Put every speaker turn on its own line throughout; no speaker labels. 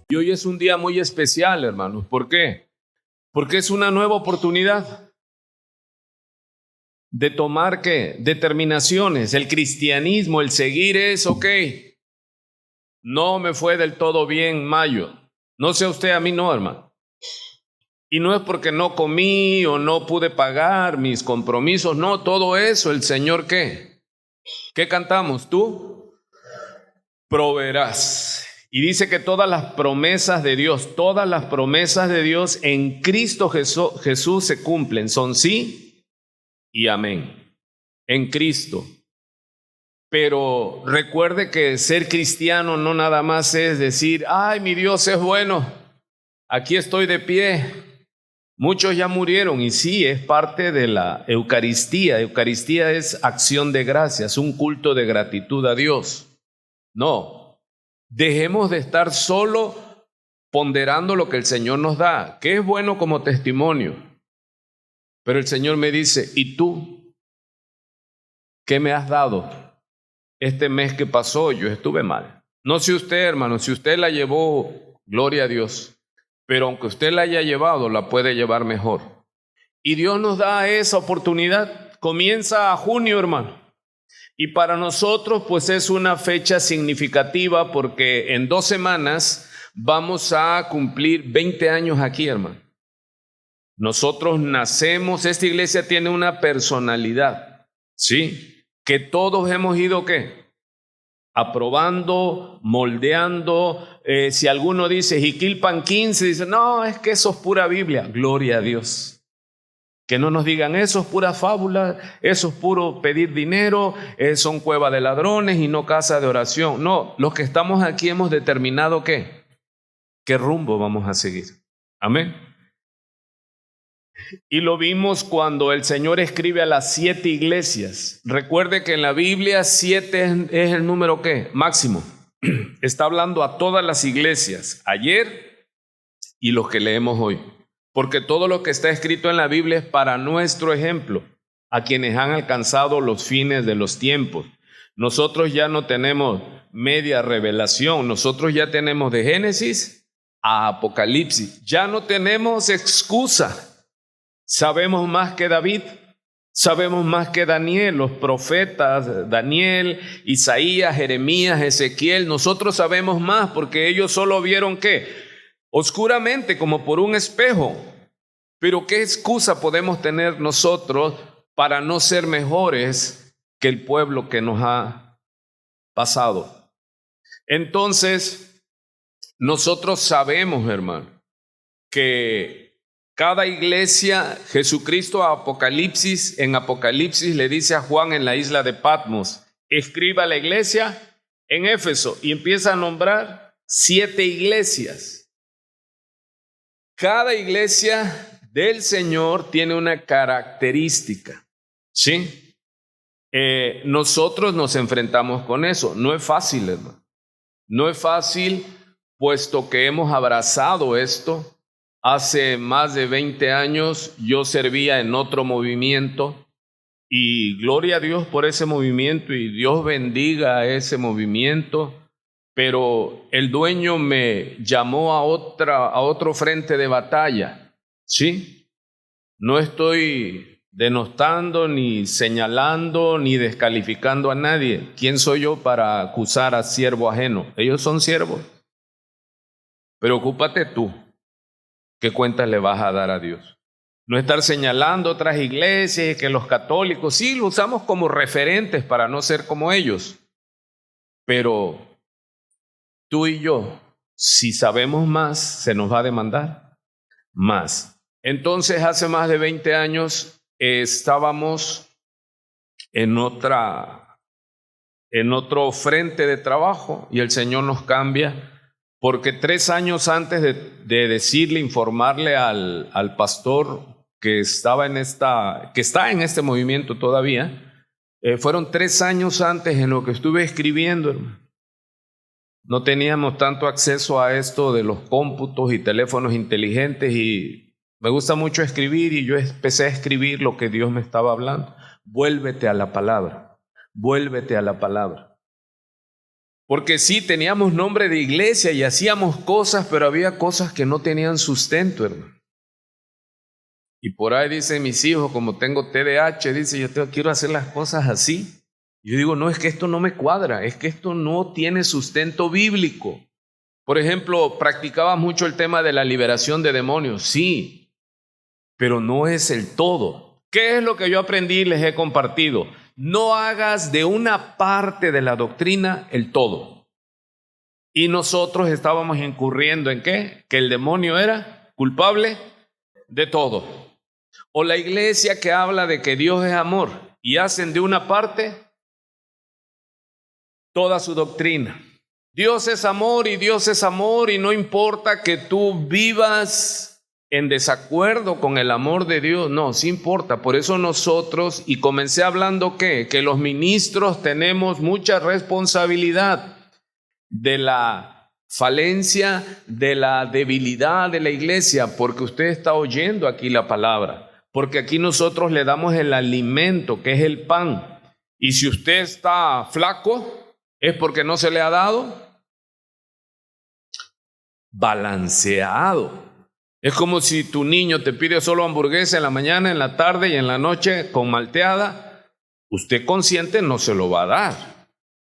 Y hoy es un día muy especial, hermanos. ¿Por qué? Porque es una nueva oportunidad de tomar, ¿qué? Determinaciones. El cristianismo, el seguir es, ok, no me fue del todo bien en mayo. No sé usted, a mí no, hermano. Y no es porque no comí o no pude pagar mis compromisos, no, todo eso, el Señor, ¿qué? ¿Qué cantamos? Tú proveerás. Y dice que todas las promesas de Dios en Cristo Jesús se cumplen, son sí y amén, en Cristo. Pero recuerde que ser cristiano no nada más es decir, ay, mi Dios es bueno, aquí estoy de pie. Muchos ya murieron y sí, es parte de la Eucaristía. Eucaristía es acción de gracias, un culto de gratitud a Dios. No, dejemos de estar solo ponderando lo que el Señor nos da, que es bueno como testimonio. Pero el Señor me dice, ¿y tú qué me has dado? Este mes que pasó yo estuve mal. No sé usted, hermano, si usted la llevó, gloria a Dios. Pero aunque usted la haya llevado, la puede llevar mejor. Y Dios nos da esa oportunidad. Comienza a junio, hermano. Y para nosotros, pues es una fecha significativa porque en 2 semanas vamos a cumplir 20 años aquí, hermano. Nosotros nacemos, esta iglesia tiene una personalidad, ¿sí? Que todos hemos ido, ¿qué? Aprobando, moldeando. Si alguno dice Jiquilpan 15, dice, no, es que eso es pura Biblia. Gloria a Dios. Que no nos digan, eso es pura fábula, eso es puro pedir dinero, son cueva de ladrones y no casa de oración. No, los que estamos aquí hemos determinado qué rumbo vamos a seguir. Amén. Y lo vimos cuando el Señor escribe a las 7 iglesias. Recuerde que en la Biblia 7 es el número ¿qué? Máximo. Está hablando a todas las iglesias, ayer y los que leemos hoy. Porque todo lo que está escrito en la Biblia es para nuestro ejemplo, a quienes han alcanzado los fines de los tiempos. Nosotros ya no tenemos media revelación, nosotros ya tenemos de Génesis a Apocalipsis. Ya no tenemos excusa. Sabemos más que David, sabemos más que Daniel, los profetas, Daniel, Isaías, Jeremías, Ezequiel. Nosotros sabemos más porque ellos solo vieron ¿qué? Oscuramente, como por un espejo. Pero ¿qué excusa podemos tener nosotros para no ser mejores que el pueblo que nos ha pasado? Entonces, nosotros sabemos, hermano, que cada iglesia, Jesucristo en Apocalipsis le dice a Juan en la isla de Patmos, escriba a la iglesia en Éfeso y empieza a nombrar 7 iglesias. Cada iglesia del Señor tiene una característica, ¿sí? Nosotros nos enfrentamos con eso. No es fácil, hermano. No es fácil, puesto que hemos abrazado esto. Hace más de 20 años yo servía en otro movimiento y gloria a Dios por ese movimiento y Dios bendiga a ese movimiento. Pero el dueño me llamó a otro frente de batalla, ¿sí? No estoy denostando, ni señalando, ni descalificando a nadie. ¿Quién soy yo para acusar a siervo ajeno? Ellos son siervos. Preocúpate tú, ¿qué cuentas le vas a dar a Dios? No estar señalando otras iglesias, que los católicos, sí, lo usamos como referentes para no ser como ellos, pero tú y yo, si sabemos más, se nos va a demandar más. Entonces, hace más de 20 años estábamos en otro frente de trabajo y el Señor nos cambia porque 3 años antes de decirle, informarle al pastor que está en este movimiento todavía, fueron 3 años antes en lo que estuve escribiendo, hermano. No teníamos tanto acceso a esto de los cómputos y teléfonos inteligentes y me gusta mucho escribir y yo empecé a escribir lo que Dios me estaba hablando. Vuélvete a la palabra, vuélvete a la palabra. Porque sí, teníamos nombre de iglesia y hacíamos cosas, pero había cosas que no tenían sustento, hermano. Y por ahí dicen mis hijos, como tengo TDAH, dice, quiero hacer las cosas así. Yo digo, no, es que esto no me cuadra, es que esto no tiene sustento bíblico. Por ejemplo, practicaba mucho el tema de la liberación de demonios, sí, pero no es el todo. ¿Qué es lo que yo aprendí y les he compartido? No hagas de una parte de la doctrina el todo. Y nosotros estábamos incurriendo ¿en qué? Que el demonio era culpable de todo. O la iglesia que habla de que Dios es amor y hacen de una parte toda su doctrina. Dios es amor y no importa que tú vivas en desacuerdo con el amor de Dios, no, sí importa. Por eso nosotros, y comencé hablando que los ministros tenemos mucha responsabilidad de la falencia, de la debilidad de la iglesia, porque usted está oyendo aquí la palabra, porque aquí nosotros le damos el alimento que es el pan, y si usted está flaco es porque no se le ha dado balanceado. Es como si tu niño te pide solo hamburguesa en la mañana, en la tarde y en la noche con malteada. Usted consciente no se lo va a dar.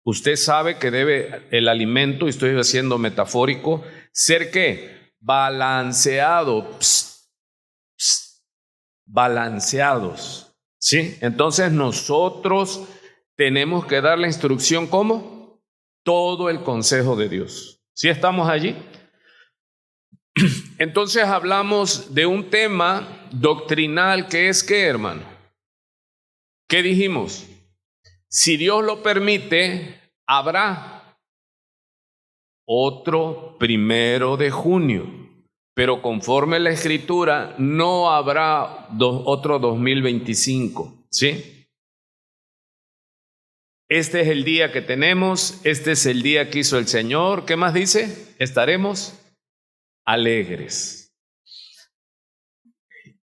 Usted sabe que debe el alimento, y estoy haciendo metafórico, ser ¿qué? Balanceado. Balanceados. ¿Sí? Entonces nosotros tenemos que dar la instrucción ¿cómo? Todo el consejo de Dios. ¿Sí estamos allí? Entonces hablamos de un tema doctrinal que es ¿qué, hermano? ¿Qué dijimos? Si Dios lo permite, habrá otro 1 de junio, pero conforme la Escritura no habrá otro 2025, ¿sí? Este es el día que tenemos, este es el día que hizo el Señor. ¿Qué más dice? Estaremos alegres.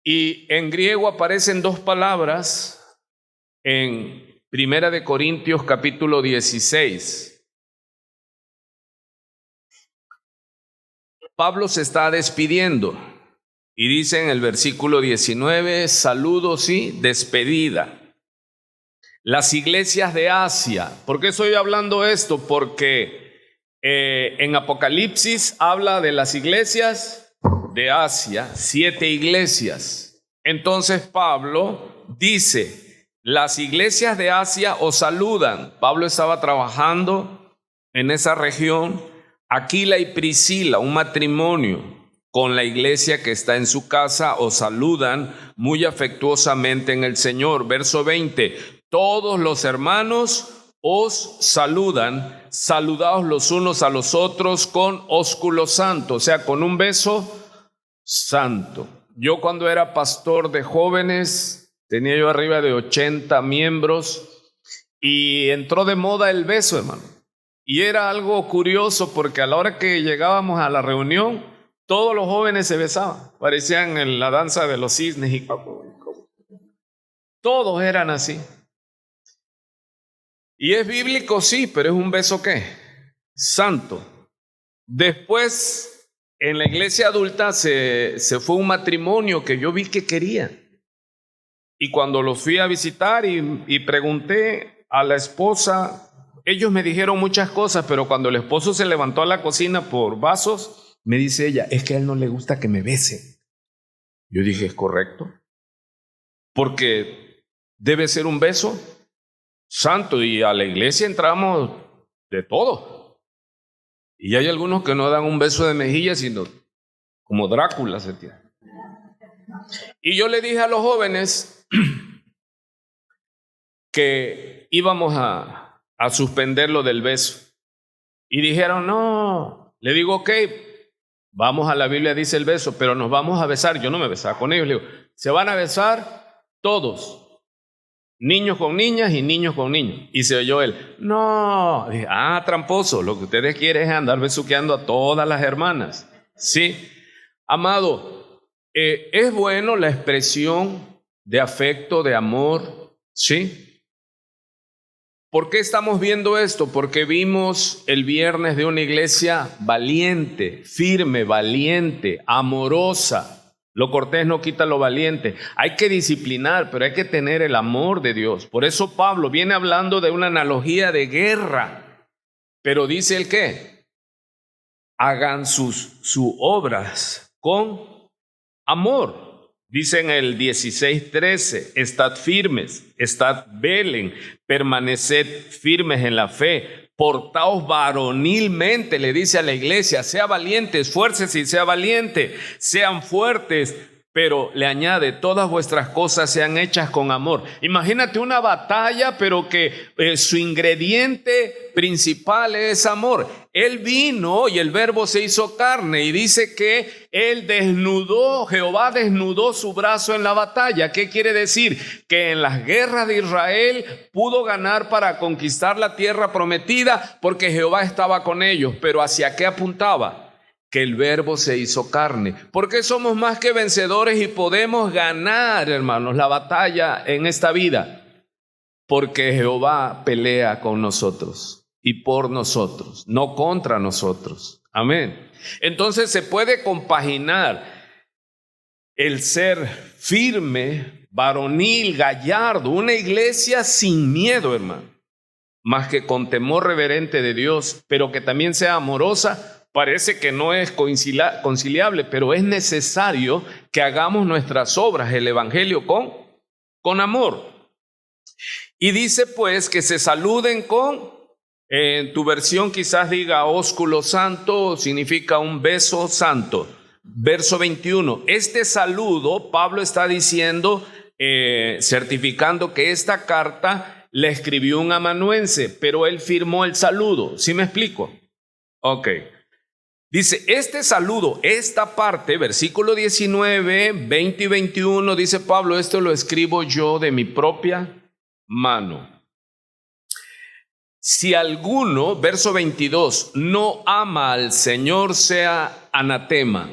Y en griego aparecen dos palabras en 1 Corintios capítulo 16. Pablo se está despidiendo y dice en el versículo 19, saludos y despedida. Las iglesias de Asia. ¿Por qué estoy hablando esto? Porque en Apocalipsis habla de las iglesias de Asia, 7 iglesias. Entonces Pablo dice, las iglesias de Asia os saludan. Pablo estaba trabajando en esa región. Aquila y Priscila, un matrimonio con la iglesia que está en su casa, os saludan muy afectuosamente en el Señor. Verso 20, todos los hermanos os saludan, saludaos los unos a los otros con ósculo santo, o sea, con un beso santo. Yo cuando era pastor de jóvenes, tenía yo arriba de 80 miembros y entró de moda el beso, hermano. Y era algo curioso porque a la hora que llegábamos a la reunión, todos los jóvenes se besaban, parecían en la danza de los cisnes y todos eran así. Y es bíblico, sí, pero es un beso ¿qué? Santo. Después, en la iglesia adulta se fue un matrimonio que yo vi que quería. Y cuando los fui a visitar y pregunté a la esposa, ellos me dijeron muchas cosas, pero cuando el esposo se levantó a la cocina por vasos, me dice ella, es que a él no le gusta que me besen. Yo dije, ¿es correcto? Porque debe ser un beso santo y a la iglesia entramos de todo. Y hay algunos que no dan un beso de mejilla, sino como Drácula se tiene. Y yo le dije a los jóvenes que íbamos a suspender lo del beso. Y dijeron, no. Le digo, ok, vamos a la Biblia, dice el beso, pero nos vamos a besar. Yo no me besaba con ellos. Le digo, se van a besar todos. Niños con niñas y niños con niños. Y se oyó él, no. Dije, tramposo, lo que ustedes quieren es andar besuqueando a todas las hermanas. Sí, amado, es bueno la expresión de afecto, de amor, sí. ¿Por qué estamos viendo esto? Porque vimos el viernes de una iglesia valiente, firme, valiente, amorosa. Lo cortés no quita lo valiente. Hay que disciplinar, pero hay que tener el amor de Dios. Por eso Pablo viene hablando de una analogía de guerra. Pero dice el qué: hagan sus obras con amor. Dice en el 16:13, estad firmes, velen, permaneced firmes en la fe, portaos varonilmente, le dice a la iglesia, sea valiente, esfuércese y sea valiente, sean fuertes, pero le añade, todas vuestras cosas sean hechas con amor. Imagínate una batalla, pero que su ingrediente principal es amor. Él vino y el Verbo se hizo carne y dice que Jehová desnudó su brazo en la batalla. ¿Qué quiere decir? Que en las guerras de Israel pudo ganar para conquistar la tierra prometida porque Jehová estaba con ellos. Pero ¿hacia qué apuntaba? Que el Verbo se hizo carne. Porque somos más que vencedores y podemos ganar, hermanos, la batalla en esta vida. Porque Jehová pelea con nosotros y por nosotros, no contra nosotros. Amén. Entonces se puede compaginar el ser firme, varonil, gallardo, una iglesia sin miedo, hermano, más que con temor reverente de Dios, pero que también sea amorosa. Parece que no es conciliable, pero es necesario que hagamos nuestras obras, el evangelio con amor. Y dice pues que se saluden en tu versión quizás diga ósculo santo, significa un beso santo. Verso 21, este saludo, Pablo está diciendo, certificando que esta carta la escribió un amanuense, pero él firmó el saludo. ¿Sí me explico? Ok. Dice, este saludo, esta parte, versículo 19, 20 y 21, dice Pablo, esto lo escribo yo de mi propia mano. Si alguno, verso 22, no ama al Señor, sea anatema.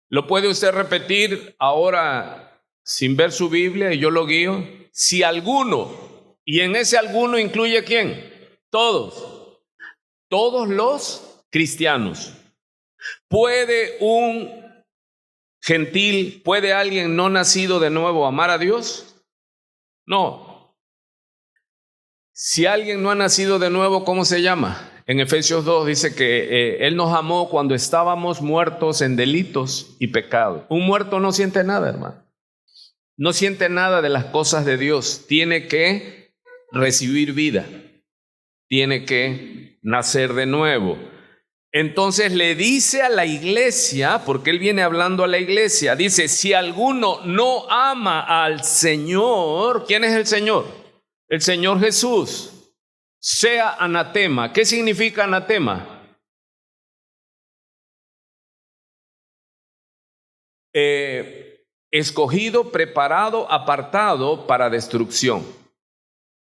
¿Lo puede usted repetir ahora sin ver su Biblia y yo lo guío? Si alguno, y en ese alguno incluye ¿quién? Todos los cristianos. ¿Puede un gentil, puede alguien no nacido de nuevo amar a Dios? No. Si alguien no ha nacido de nuevo, ¿cómo se llama? En Efesios 2 dice que Él nos amó cuando estábamos muertos en delitos y pecados. Un muerto no siente nada, hermano. No siente nada de las cosas de Dios. Tiene que recibir vida. Tiene que nacer de nuevo. Entonces le dice a la iglesia, porque él viene hablando a la iglesia, dice, si alguno no ama al Señor, ¿quién es el Señor? El Señor Jesús, sea anatema. ¿Qué significa anatema? Escogido, preparado, apartado para destrucción.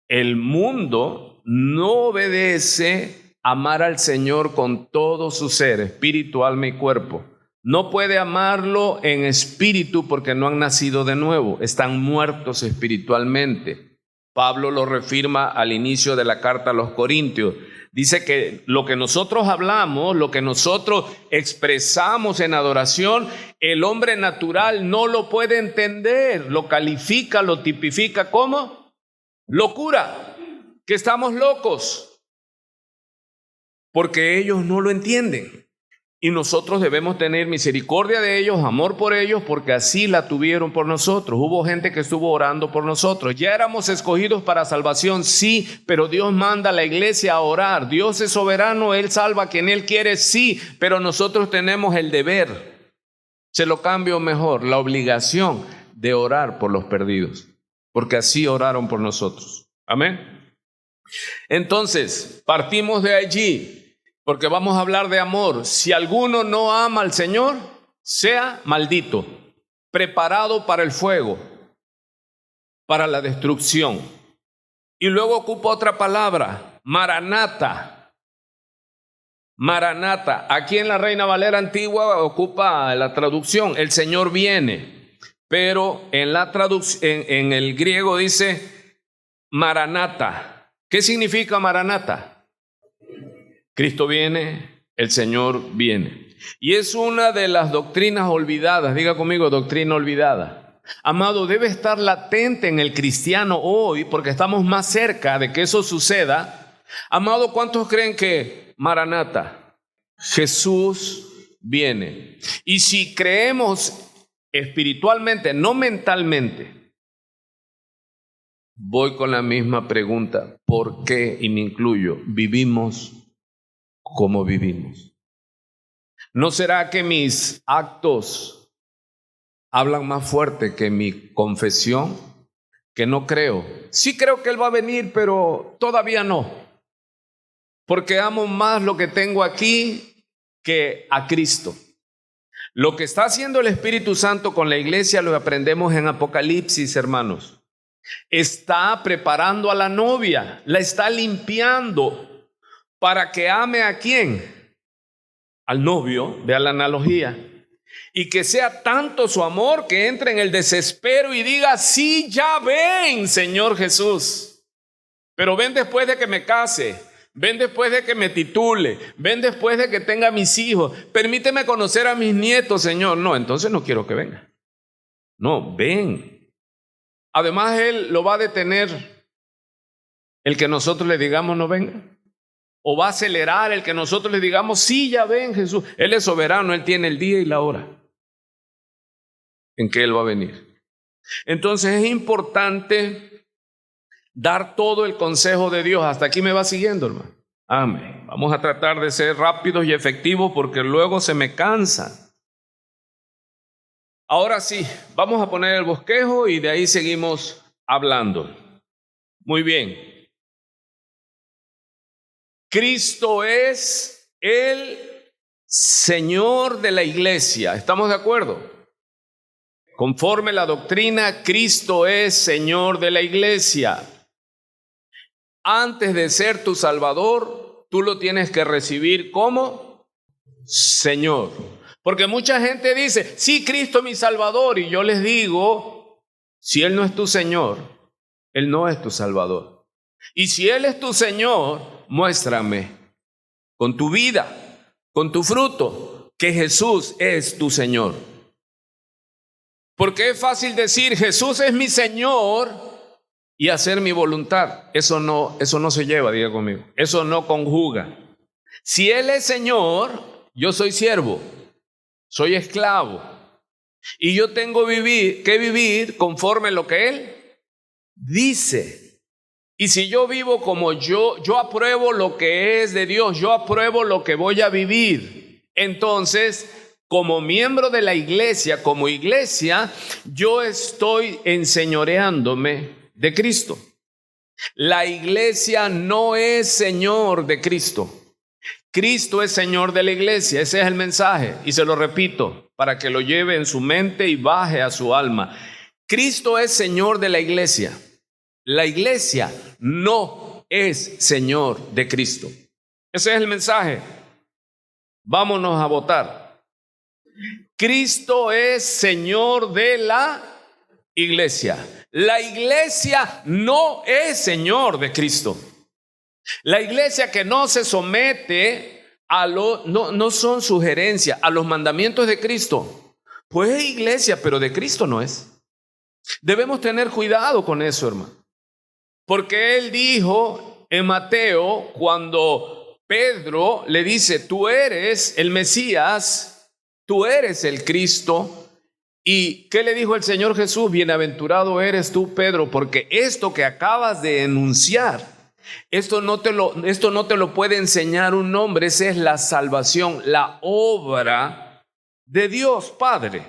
El mundo no obedece amar al Señor con todo su ser, espíritu, alma y cuerpo. No puede amarlo en espíritu porque no han nacido de nuevo, están muertos espiritualmente. Pablo lo reafirma al inicio de la carta a los Corintios. Dice que lo que nosotros hablamos, lo que nosotros expresamos en adoración, el hombre natural no lo puede entender, lo califica, lo tipifica como locura, que estamos locos. Porque ellos no lo entienden. Y nosotros debemos tener misericordia de ellos, amor por ellos, porque así la tuvieron por nosotros. Hubo gente que estuvo orando por nosotros. Ya éramos escogidos para salvación, sí, pero Dios manda a la iglesia a orar. Dios es soberano, Él salva a quien Él quiere, sí, pero nosotros tenemos el deber. Se lo cambio mejor, la obligación de orar por los perdidos, porque así oraron por nosotros. Amén. Entonces, partimos de allí. Porque vamos a hablar de amor. Si alguno no ama al Señor, sea maldito, preparado para el fuego, para la destrucción. Y luego ocupa otra palabra, Maranata. Maranata. Aquí en la Reina Valera Antigua ocupa la traducción, el Señor viene. Pero en la en el griego dice Maranata. ¿Qué significa Maranata? Cristo viene, el Señor viene. Y es una de las doctrinas olvidadas. Diga conmigo, doctrina olvidada. Amado, debe estar latente en el cristiano hoy porque estamos más cerca de que eso suceda. Amado, ¿cuántos creen que Maranata, Jesús viene? Y si creemos espiritualmente, no mentalmente, voy con la misma pregunta. ¿Por qué, y me incluyo, vivimos como vivimos? ¿No será que mis actos hablan más fuerte que mi confesión? Que no creo. Sí creo que Él va a venir, pero todavía no. Porque amo más lo que tengo aquí que a Cristo. Lo que está haciendo el Espíritu Santo con la iglesia lo aprendemos en Apocalipsis, hermanos. Está preparando a la novia, la está limpiando para que ame ¿a quién? Al novio, vea la analogía, y que sea tanto su amor que entre en el desespero y diga, sí, ya ven, Señor Jesús, pero ven después de que me case, ven después de que me titule, ven después de que tenga mis hijos, permíteme conocer a mis nietos, Señor. No, entonces no quiero que venga. No, ven. Además, Él lo va a detener el que nosotros le digamos no venga. O va a acelerar el que nosotros le digamos, sí, ya ven Jesús. Él es soberano, Él tiene el día y la hora en que Él va a venir. Entonces es importante dar todo el consejo de Dios. Hasta aquí me va siguiendo, hermano. Amén. Vamos a tratar de ser rápidos y efectivos porque luego se me cansa. Ahora sí, vamos a poner el bosquejo y de ahí seguimos hablando. Muy bien. Cristo es el Señor de la iglesia. ¿Estamos de acuerdo? Conforme la doctrina, Cristo es Señor de la iglesia. Antes de ser tu Salvador, tú lo tienes que recibir como Señor. Porque mucha gente dice, sí, Cristo es mi Salvador. Y yo les digo, si Él no es tu Señor, Él no es tu Salvador. Y si Él es tu Señor, muéstrame con tu vida, con tu fruto, que Jesús es tu Señor. Porque es fácil decir, Jesús es mi Señor y hacer mi voluntad. Eso no se lleva, diga conmigo. Eso no conjuga. Si Él es Señor, yo soy siervo, soy esclavo. Y yo tengo que vivir conforme a lo que Él dice. Y si yo vivo como yo apruebo lo que es de Dios, yo apruebo lo que voy a vivir. Entonces, como miembro de la iglesia, como iglesia, yo estoy enseñoreándome de Cristo. La iglesia no es Señor de Cristo. Cristo es Señor de la iglesia. Ese es el mensaje. Y se lo repito para que lo lleve en su mente y baje a su alma. Cristo es Señor de la iglesia. La iglesia no es Señor de Cristo. Ese es el mensaje. Vámonos a votar. Cristo es Señor de la iglesia. La iglesia no es Señor de Cristo. La iglesia que no se somete no son sugerencias a los mandamientos de Cristo. Pues es iglesia, pero de Cristo no es. Debemos tener cuidado con eso, hermano. Porque Él dijo en Mateo, cuando Pedro le dice, tú eres el Mesías, tú eres el Cristo. ¿Y qué le dijo el Señor Jesús? Bienaventurado eres tú, Pedro, porque esto que acabas de enunciar, esto no te lo puede enseñar un hombre. Esa es la salvación, la obra de Dios Padre.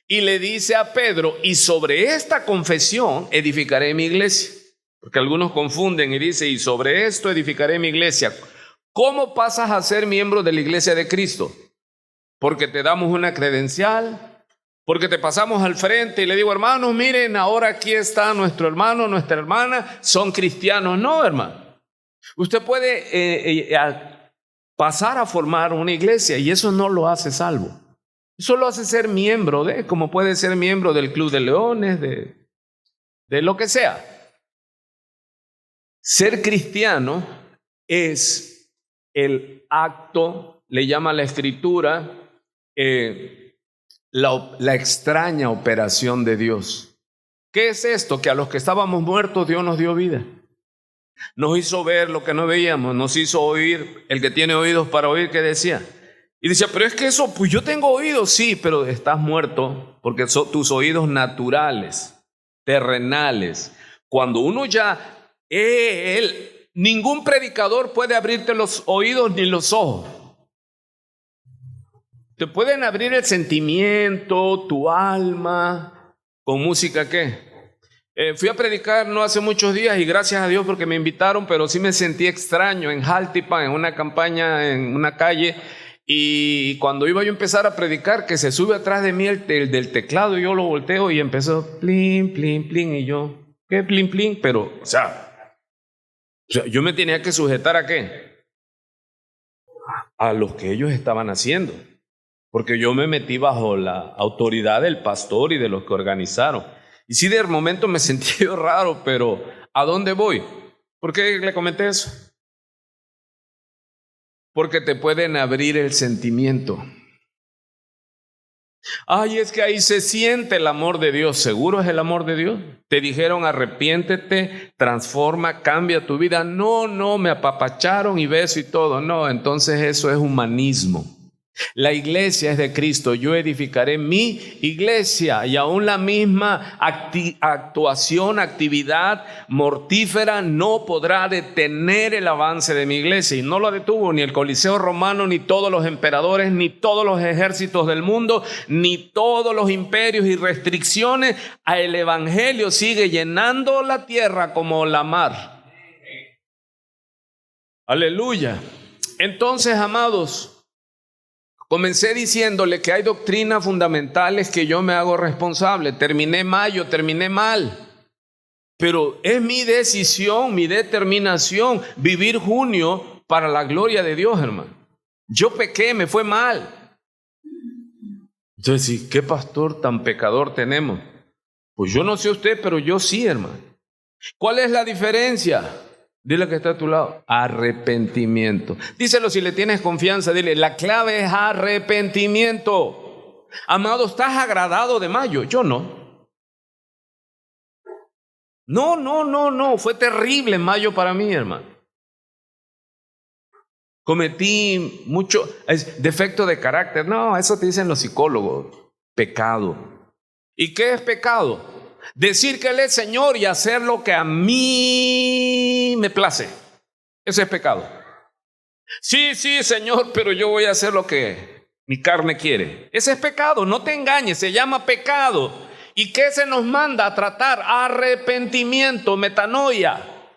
Y le dice a Pedro, y sobre esta confesión edificaré mi iglesia. Porque algunos confunden y dicen, y sobre esto edificaré mi iglesia. ¿Cómo pasas a ser miembro de la iglesia de Cristo? Porque te damos una credencial, porque te pasamos al frente y le digo, hermanos, miren, ahora aquí está nuestro hermano, nuestra hermana, son cristianos. No, hermano. Usted puede pasar a formar una iglesia y eso no lo hace salvo. Eso lo hace ser miembro como puede ser miembro del Club de Leones, de lo que sea. Ser cristiano es el acto, le llama la Escritura, la extraña operación de Dios. ¿Qué es esto? Que a los que estábamos muertos Dios nos dio vida. Nos hizo ver lo que no veíamos, nos hizo oír. El que tiene oídos para oír, ¿qué decía? Y decía, pero es que eso, pues yo tengo oídos, sí, pero estás muerto porque son tus oídos naturales, terrenales. Cuando uno ya, ningún predicador puede abrirte los oídos ni los ojos. Te pueden abrir el sentimiento, tu alma, con música, ¿qué? Fui a predicar no hace muchos días y gracias a Dios porque me invitaron, pero sí me sentí extraño en Jaltipan, en una campaña, en una calle, y cuando iba yo a empezar a predicar, que se sube atrás de mí el del teclado, y yo lo volteo y empezó plin, plin, plin, y yo, ¿qué plin, plin? Pero, o sea, yo me tenía que sujetar ¿a qué? A los que ellos estaban haciendo, porque yo me metí bajo la autoridad del pastor y de los que organizaron. Y sí, de momento me sentí raro, pero ¿a dónde voy? ¿Por qué le comenté eso? Porque te pueden abrir el sentimiento. Ay, es que ahí se siente el amor de Dios. ¿Seguro es el amor de Dios? Te dijeron arrepiéntete, transforma, cambia tu vida. No, me apapacharon y beso y todo. No, entonces eso es humanismo. La iglesia es de Cristo, yo edificaré mi iglesia, y aún la misma actividad mortífera no podrá detener el avance de mi iglesia, y no lo detuvo ni el Coliseo romano, ni todos los emperadores, ni todos los ejércitos del mundo, ni todos los imperios y restricciones. El evangelio sigue llenando la tierra como la mar. Aleluya. Entonces, amados, comencé diciéndole que hay doctrinas fundamentales que yo me hago responsable. Terminé mayo, terminé mal. Pero es mi decisión, mi determinación vivir junio para la gloria de Dios, hermano. Yo pequé, me fue mal. Entonces, ¿y qué pastor tan pecador tenemos? Pues yo no sé usted, pero yo sí, hermano. ¿Cuál es la diferencia? Dile que está a tu lado. Arrepentimiento. Díselo si le tienes confianza. Dile, la clave es arrepentimiento. Amado, ¿estás agradado de mayo? Yo no. No. Fue terrible mayo para mí, hermano. Cometí mucho defecto de carácter. No, eso te dicen los psicólogos. Pecado. ¿Y qué es pecado? Decir que Él es Señor y hacer lo que a mí me place. Ese es pecado. Sí, Señor, pero yo voy a hacer lo que mi carne quiere. Ese es pecado, no te engañes, se llama pecado. ¿Y qué se nos manda a tratar? Arrepentimiento, metanoia.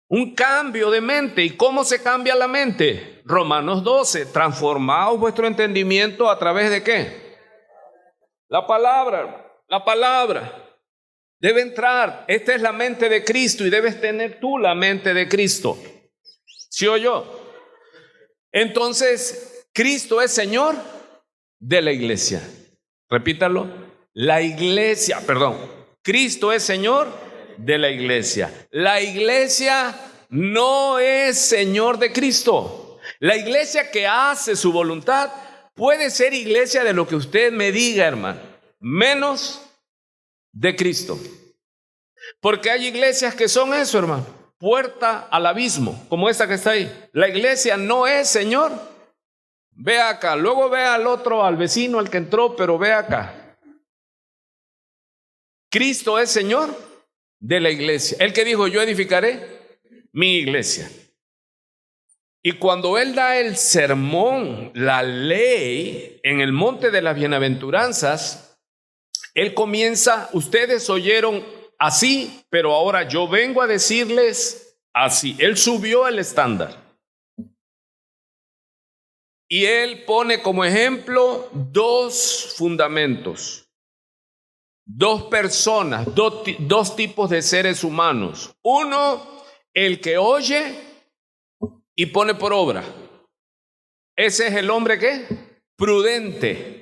Un cambio de mente. ¿Y cómo se cambia la mente? Romanos 12, transformaos vuestro entendimiento a través de ¿qué? La palabra. Debe entrar. Esta es la mente de Cristo y debes tener tú la mente de Cristo. ¿Sí o yo? Entonces, Cristo es Señor de la iglesia. Repítalo. Cristo es Señor de la iglesia. La iglesia no es Señor de Cristo. La iglesia que hace su voluntad puede ser iglesia de lo que usted me diga, hermano, menos de Cristo. Porque hay iglesias que son eso, hermano, puerta al abismo, como esta que está ahí. La iglesia no es Señor. Ve acá, luego ve al otro, al vecino, al que entró, pero ve acá. Cristo es Señor de la iglesia. El que dijo, yo edificaré mi iglesia. Y cuando Él da el sermón, la ley, en el monte de las bienaventuranzas, Él comienza, ustedes oyeron así, pero ahora yo vengo a decirles así. Él subió el estándar. Y Él pone como ejemplo dos fundamentos, dos personas, dos tipos de seres humanos. Uno, el que oye y pone por obra. Ese es el hombre ¿qué? Prudente.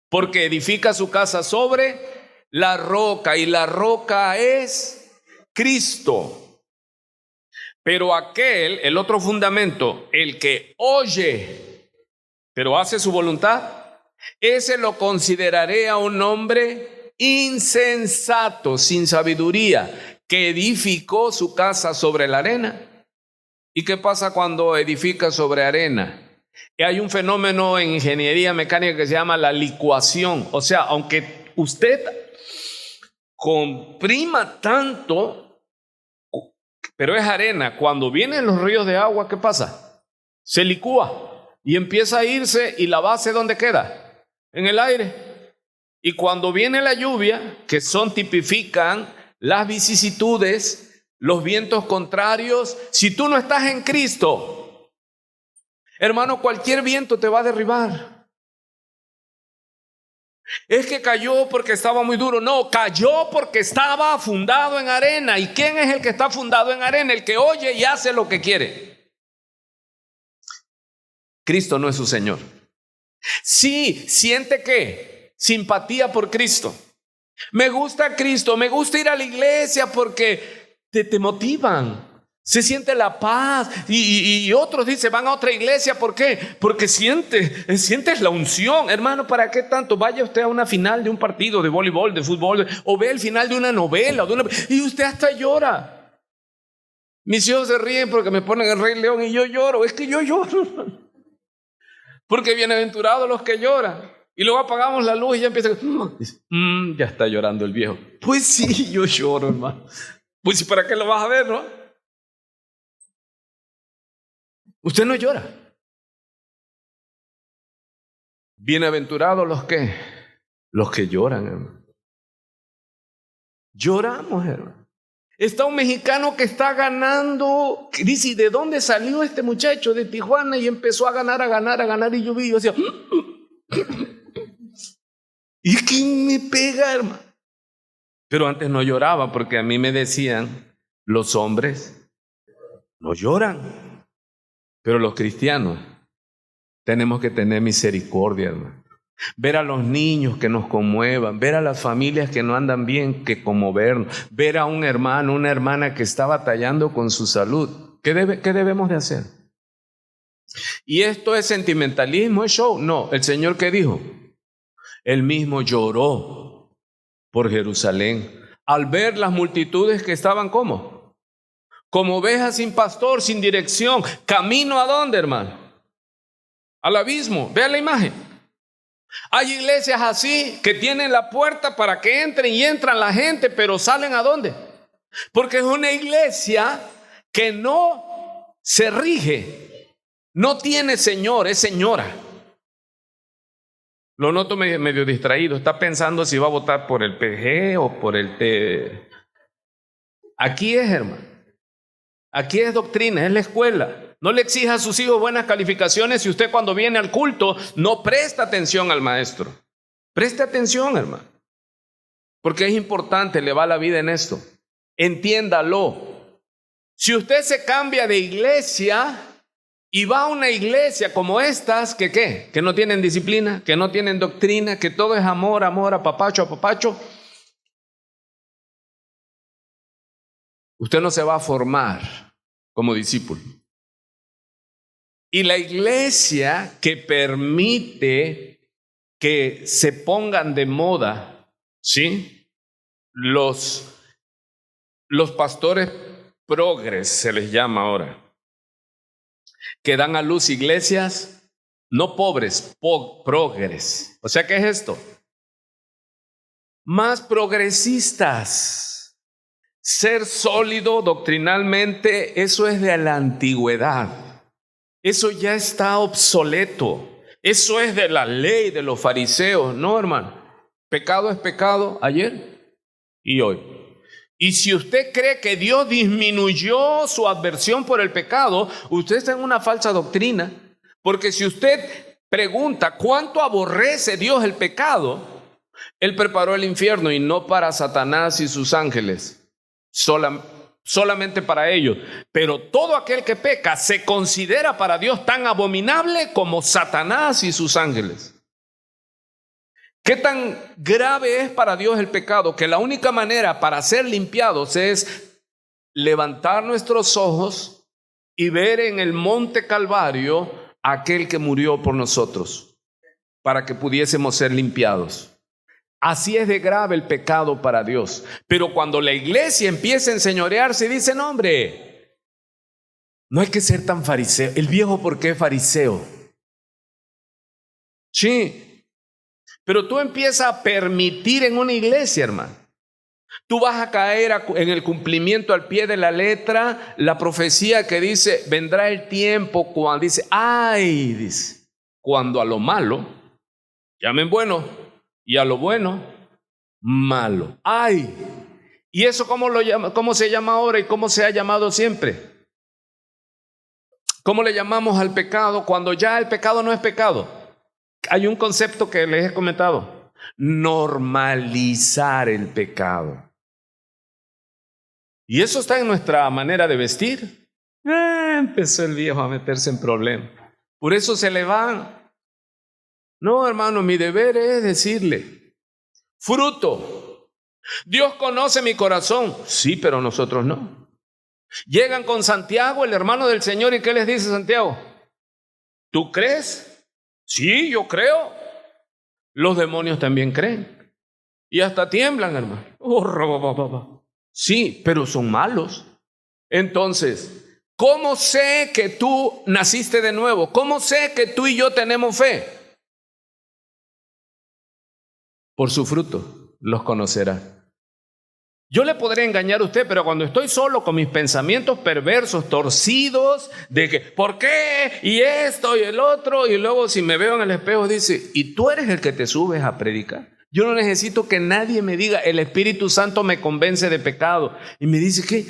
Porque edifica su casa sobre la roca, y la roca es Cristo. Pero aquel, el otro fundamento, el que oye, pero hace su voluntad, ese lo consideraré a un hombre insensato, sin sabiduría, que edificó su casa sobre la arena. ¿Y qué pasa cuando edifica sobre arena? Y hay un fenómeno en ingeniería mecánica que se llama la licuación. O sea, aunque usted comprima tanto, pero es arena, cuando vienen los ríos de agua, ¿qué pasa? Se licúa y empieza a irse, y la base ¿dónde queda? En el aire. Y cuando viene la lluvia, que tipifican las vicisitudes, los vientos contrarios, si tú no estás en Cristo, hermano, cualquier viento te va a derribar. Es que cayó porque estaba muy duro. No, cayó porque estaba fundado en arena. ¿Y quién es el que está fundado en arena? El que oye y hace lo que quiere. Cristo no es su Señor. Sí, siente que simpatía por Cristo. Me gusta Cristo, me gusta ir a la iglesia porque te motivan. Se siente la paz, y otros dicen van a otra iglesia. ¿Por qué? Porque sientes la unción. Hermano, ¿para qué tanto? Vaya usted a una final de un partido de voleibol, de fútbol, o ve el final de una novela, y usted hasta llora. Mis hijos se ríen porque me ponen el Rey León y yo lloro. Es que yo lloro. Porque bienaventurados los que lloran. Y luego apagamos la luz y ya empieza ya está llorando el viejo. Pues sí, yo lloro, hermano. Pues ¿y para qué lo vas a ver, no? Usted no llora. Bienaventurados los que lloran, hermano. Lloramos, hermano. Está un mexicano que está ganando, que dice, ¿y de dónde salió este muchacho? De Tijuana, y empezó a ganar, y yo vi, yo decía, ¿y quién me pega, hermano? Pero antes no lloraba, porque a mí me decían, los hombres no lloran, pero los cristianos tenemos que tener misericordia, hermano. Ver a los niños que nos conmuevan, ver a las familias que no andan bien, que conmovernos, ver a un hermano, una hermana que está batallando con su salud. ¿Qué debemos de hacer? ¿Y esto es sentimentalismo, es show? No, el Señor, ¿qué dijo? Él mismo lloró por Jerusalén al ver las multitudes que estaban ¿cómo? Como ovejas sin pastor, sin dirección. ¿Camino a dónde, hermano? Al abismo. Vea la imagen. Hay iglesias así que tienen la puerta para que entren y entran la gente, pero ¿salen a dónde? Porque es una iglesia que no se rige, no tiene señor, es señora. Lo noto medio distraído, está pensando si va a votar por el PG o por el T. Aquí es, hermano. Aquí es doctrina, es la escuela. No le exija a sus hijos buenas calificaciones si usted cuando viene al culto no presta atención al maestro. Preste atención, hermano. Porque es importante, le va la vida en esto. Entiéndalo. Si usted se cambia de iglesia y va a una iglesia como estas, que ¿qué? Que no tienen disciplina, que no tienen doctrina, que todo es amor, apapacho, usted no se va a formar como discípulo. Y la iglesia que permite que se pongan de moda, ¿sí? Los pastores progres se les llama ahora, que dan a luz iglesias no pobres, progres. O sea, ¿qué es esto? Más progresistas. Ser sólido doctrinalmente, eso es de la antigüedad. Eso ya está obsoleto. Eso es de la ley de los fariseos. No, hermano. Pecado es pecado ayer y hoy. Y si usted cree que Dios disminuyó su adversión por el pecado, usted está en una falsa doctrina. Porque si usted pregunta cuánto aborrece Dios el pecado, Él preparó el infierno, y no para Satanás y sus ángeles, solamente para ellos. Pero todo aquel que peca se considera para Dios tan abominable como Satanás y sus ángeles. ¿Qué tan grave es para Dios el pecado? Que la única manera para ser limpiados es levantar nuestros ojos y ver en el monte Calvario a aquel que murió por nosotros, para que pudiésemos ser limpiados. Así es de grave el pecado para Dios. Pero cuando la iglesia empieza a enseñorearse, dice, no, hombre, no hay que ser tan fariseo. El viejo, ¿por qué es fariseo? Sí, pero tú empiezas a permitir en una iglesia, hermano. Tú vas a caer en el cumplimiento al pie de la letra, la profecía que dice, vendrá el tiempo cuando dice, ay, dice, cuando a lo malo llamen bueno y a lo bueno malo. Ay, ¿y eso cómo se llama ahora y cómo se ha llamado siempre? ¿Cómo le llamamos al pecado cuando ya el pecado no es pecado? Hay un concepto que les he comentado. Normalizar el pecado. Y eso está en nuestra manera de vestir. Empezó el viejo a meterse en problemas. Por eso se le van. No, hermano, mi deber es decirle, fruto. Dios conoce mi corazón. Sí, pero nosotros no. Llegan con Santiago, el hermano del Señor, ¿y qué les dice Santiago? ¿Tú crees? Sí, yo creo. Los demonios también creen. Y hasta tiemblan, hermano. Sí, pero son malos. Entonces, ¿cómo sé que tú naciste de nuevo? ¿Cómo sé que tú y yo tenemos fe? Por su fruto los conocerá. Yo le podré engañar a usted, pero cuando estoy solo con mis pensamientos perversos, torcidos, de que, ¿por qué? Y esto y el otro, y luego si me veo en el espejo dice, ¿y tú eres el que te subes a predicar? Yo no necesito que nadie me diga, el Espíritu Santo me convence de pecado. Y me dice, ¿qué?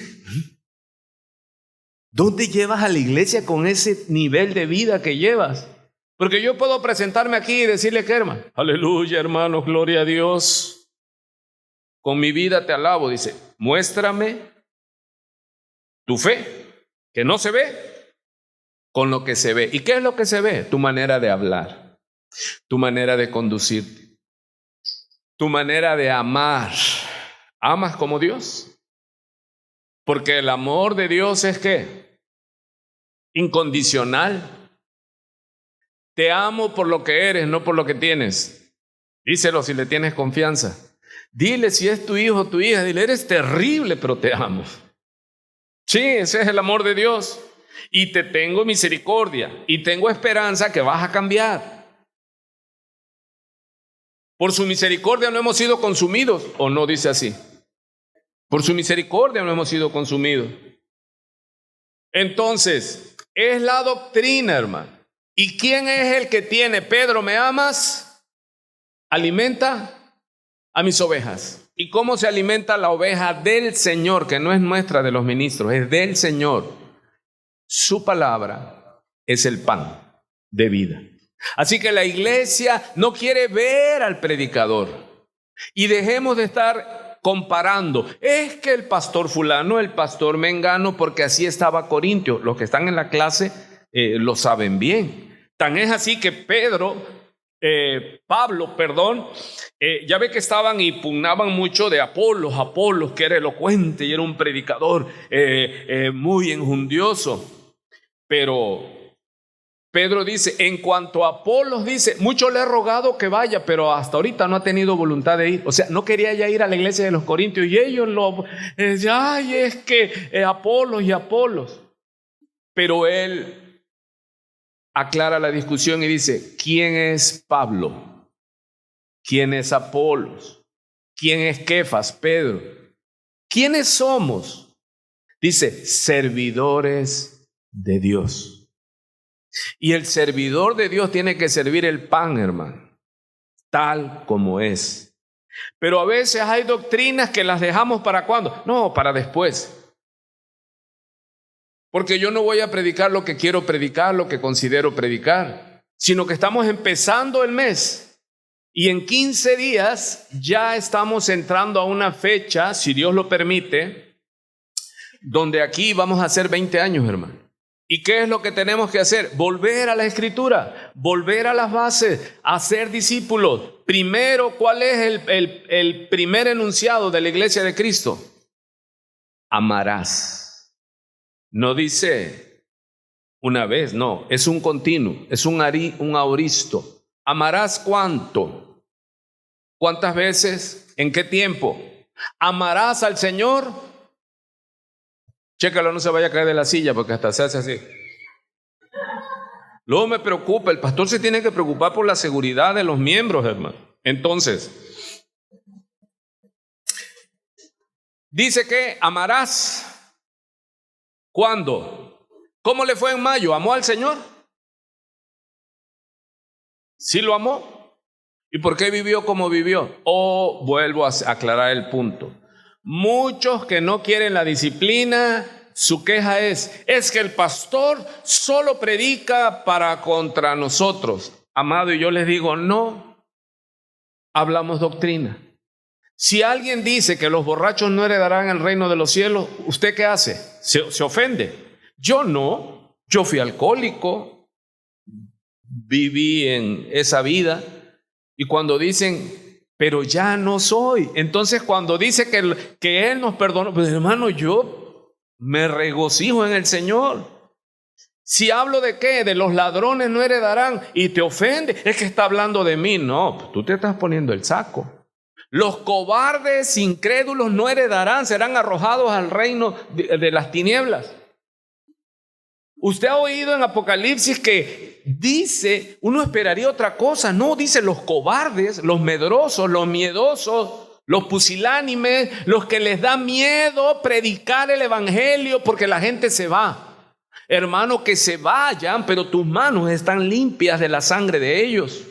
¿Dónde llevas a la iglesia con ese nivel de vida que llevas? Porque yo puedo presentarme aquí y decirle que, hermano, aleluya, hermano, gloria a Dios. Con mi vida te alabo, dice, muéstrame tu fe, que no se ve, con lo que se ve. ¿Y qué es lo que se ve? Tu manera de hablar, tu manera de conducirte, tu manera de amar. ¿Amas como Dios? Porque el amor de Dios es ¿qué? Incondicional. Te amo por lo que eres, no por lo que tienes. Díselo si le tienes confianza. Dile si es tu hijo o tu hija, dile, eres terrible, pero te amo. Sí, ese es el amor de Dios. Y te tengo misericordia y tengo esperanza que vas a cambiar. Por su misericordia no hemos sido consumidos, ¿o no dice así? Por su misericordia no hemos sido consumidos. Entonces, es la doctrina, hermano. ¿Y quién es el que tiene? Pedro, ¿me amas? Alimenta a mis ovejas. ¿Y cómo se alimenta la oveja del Señor? Que no es nuestra de los ministros, es del Señor. Su palabra es el pan de vida. Así que la iglesia no quiere ver al predicador. Y dejemos de estar comparando. Es que el pastor fulano, el pastor mengano, porque así estaba Corintio. Los que están en la clase lo saben bien. Tan es así que Pablo, ya ve que estaban y pugnaban mucho de Apolos, que era elocuente y era un predicador muy enjundioso. Pero Pedro dice, en cuanto a Apolos, dice, mucho le he rogado que vaya, pero hasta ahorita no ha tenido voluntad de ir. O sea, no quería ya ir a la iglesia de los Corintios y ellos ay, es que Apolos. Pero él aclara la discusión y dice, ¿quién es Pablo? ¿Quién es Apolos? ¿Quién es Kefas? Pedro. ¿Quiénes somos? Dice, servidores de Dios. Y el servidor de Dios tiene que servir el pan, hermano, tal como es. Pero a veces hay doctrinas que las dejamos ¿para cuándo? No, para después. Porque yo no voy a predicar lo que quiero predicar, lo que considero predicar, sino que estamos empezando el mes y en 15 días ya estamos entrando a una fecha, si Dios lo permite, donde aquí vamos a hacer 20 años, hermano. ¿Y qué es lo que tenemos que hacer? Volver a la Escritura, volver a las bases, hacer discípulos. Primero, ¿cuál es el primer enunciado de la Iglesia de Cristo? amarás. No dice una vez, no, es un continuo, es un aoristo. ¿Amarás cuánto? ¿Cuántas veces? ¿En qué tiempo? ¿Amarás al Señor? Chécalo, no se vaya a caer de la silla porque hasta se hace así. Luego me preocupa, el pastor se tiene que preocupar por la seguridad de los miembros, hermano. Entonces, dice que amarás. ¿Cuándo? ¿Cómo le fue en mayo? ¿Amó al Señor? ¿Sí lo amó? ¿Y por qué vivió como vivió? Vuelvo a aclarar el punto. Muchos que no quieren la disciplina, su queja es que el pastor solo predica para contra nosotros. Amado, y yo les digo, no, hablamos doctrina. Si alguien dice que los borrachos no heredarán el reino de los cielos, ¿usted qué hace? Se ofende. Yo no, yo fui alcohólico, viví en esa vida, y cuando dicen, pero ya no soy, entonces cuando dice que Él nos perdonó, pues hermano, yo me regocijo en el Señor. Si hablo de qué, de los ladrones no heredarán, y te ofende, es que está hablando de mí. No, pues tú te estás poniendo el saco. Los cobardes incrédulos no heredarán, serán arrojados al reino de las tinieblas. Usted ha oído en Apocalipsis que dice, uno esperaría otra cosa. No, dice los cobardes, los medrosos, los miedosos, los pusilánimes, los que les da miedo predicar el evangelio porque la gente se va. Hermano, que se vayan, pero tus manos están limpias de la sangre de ellos.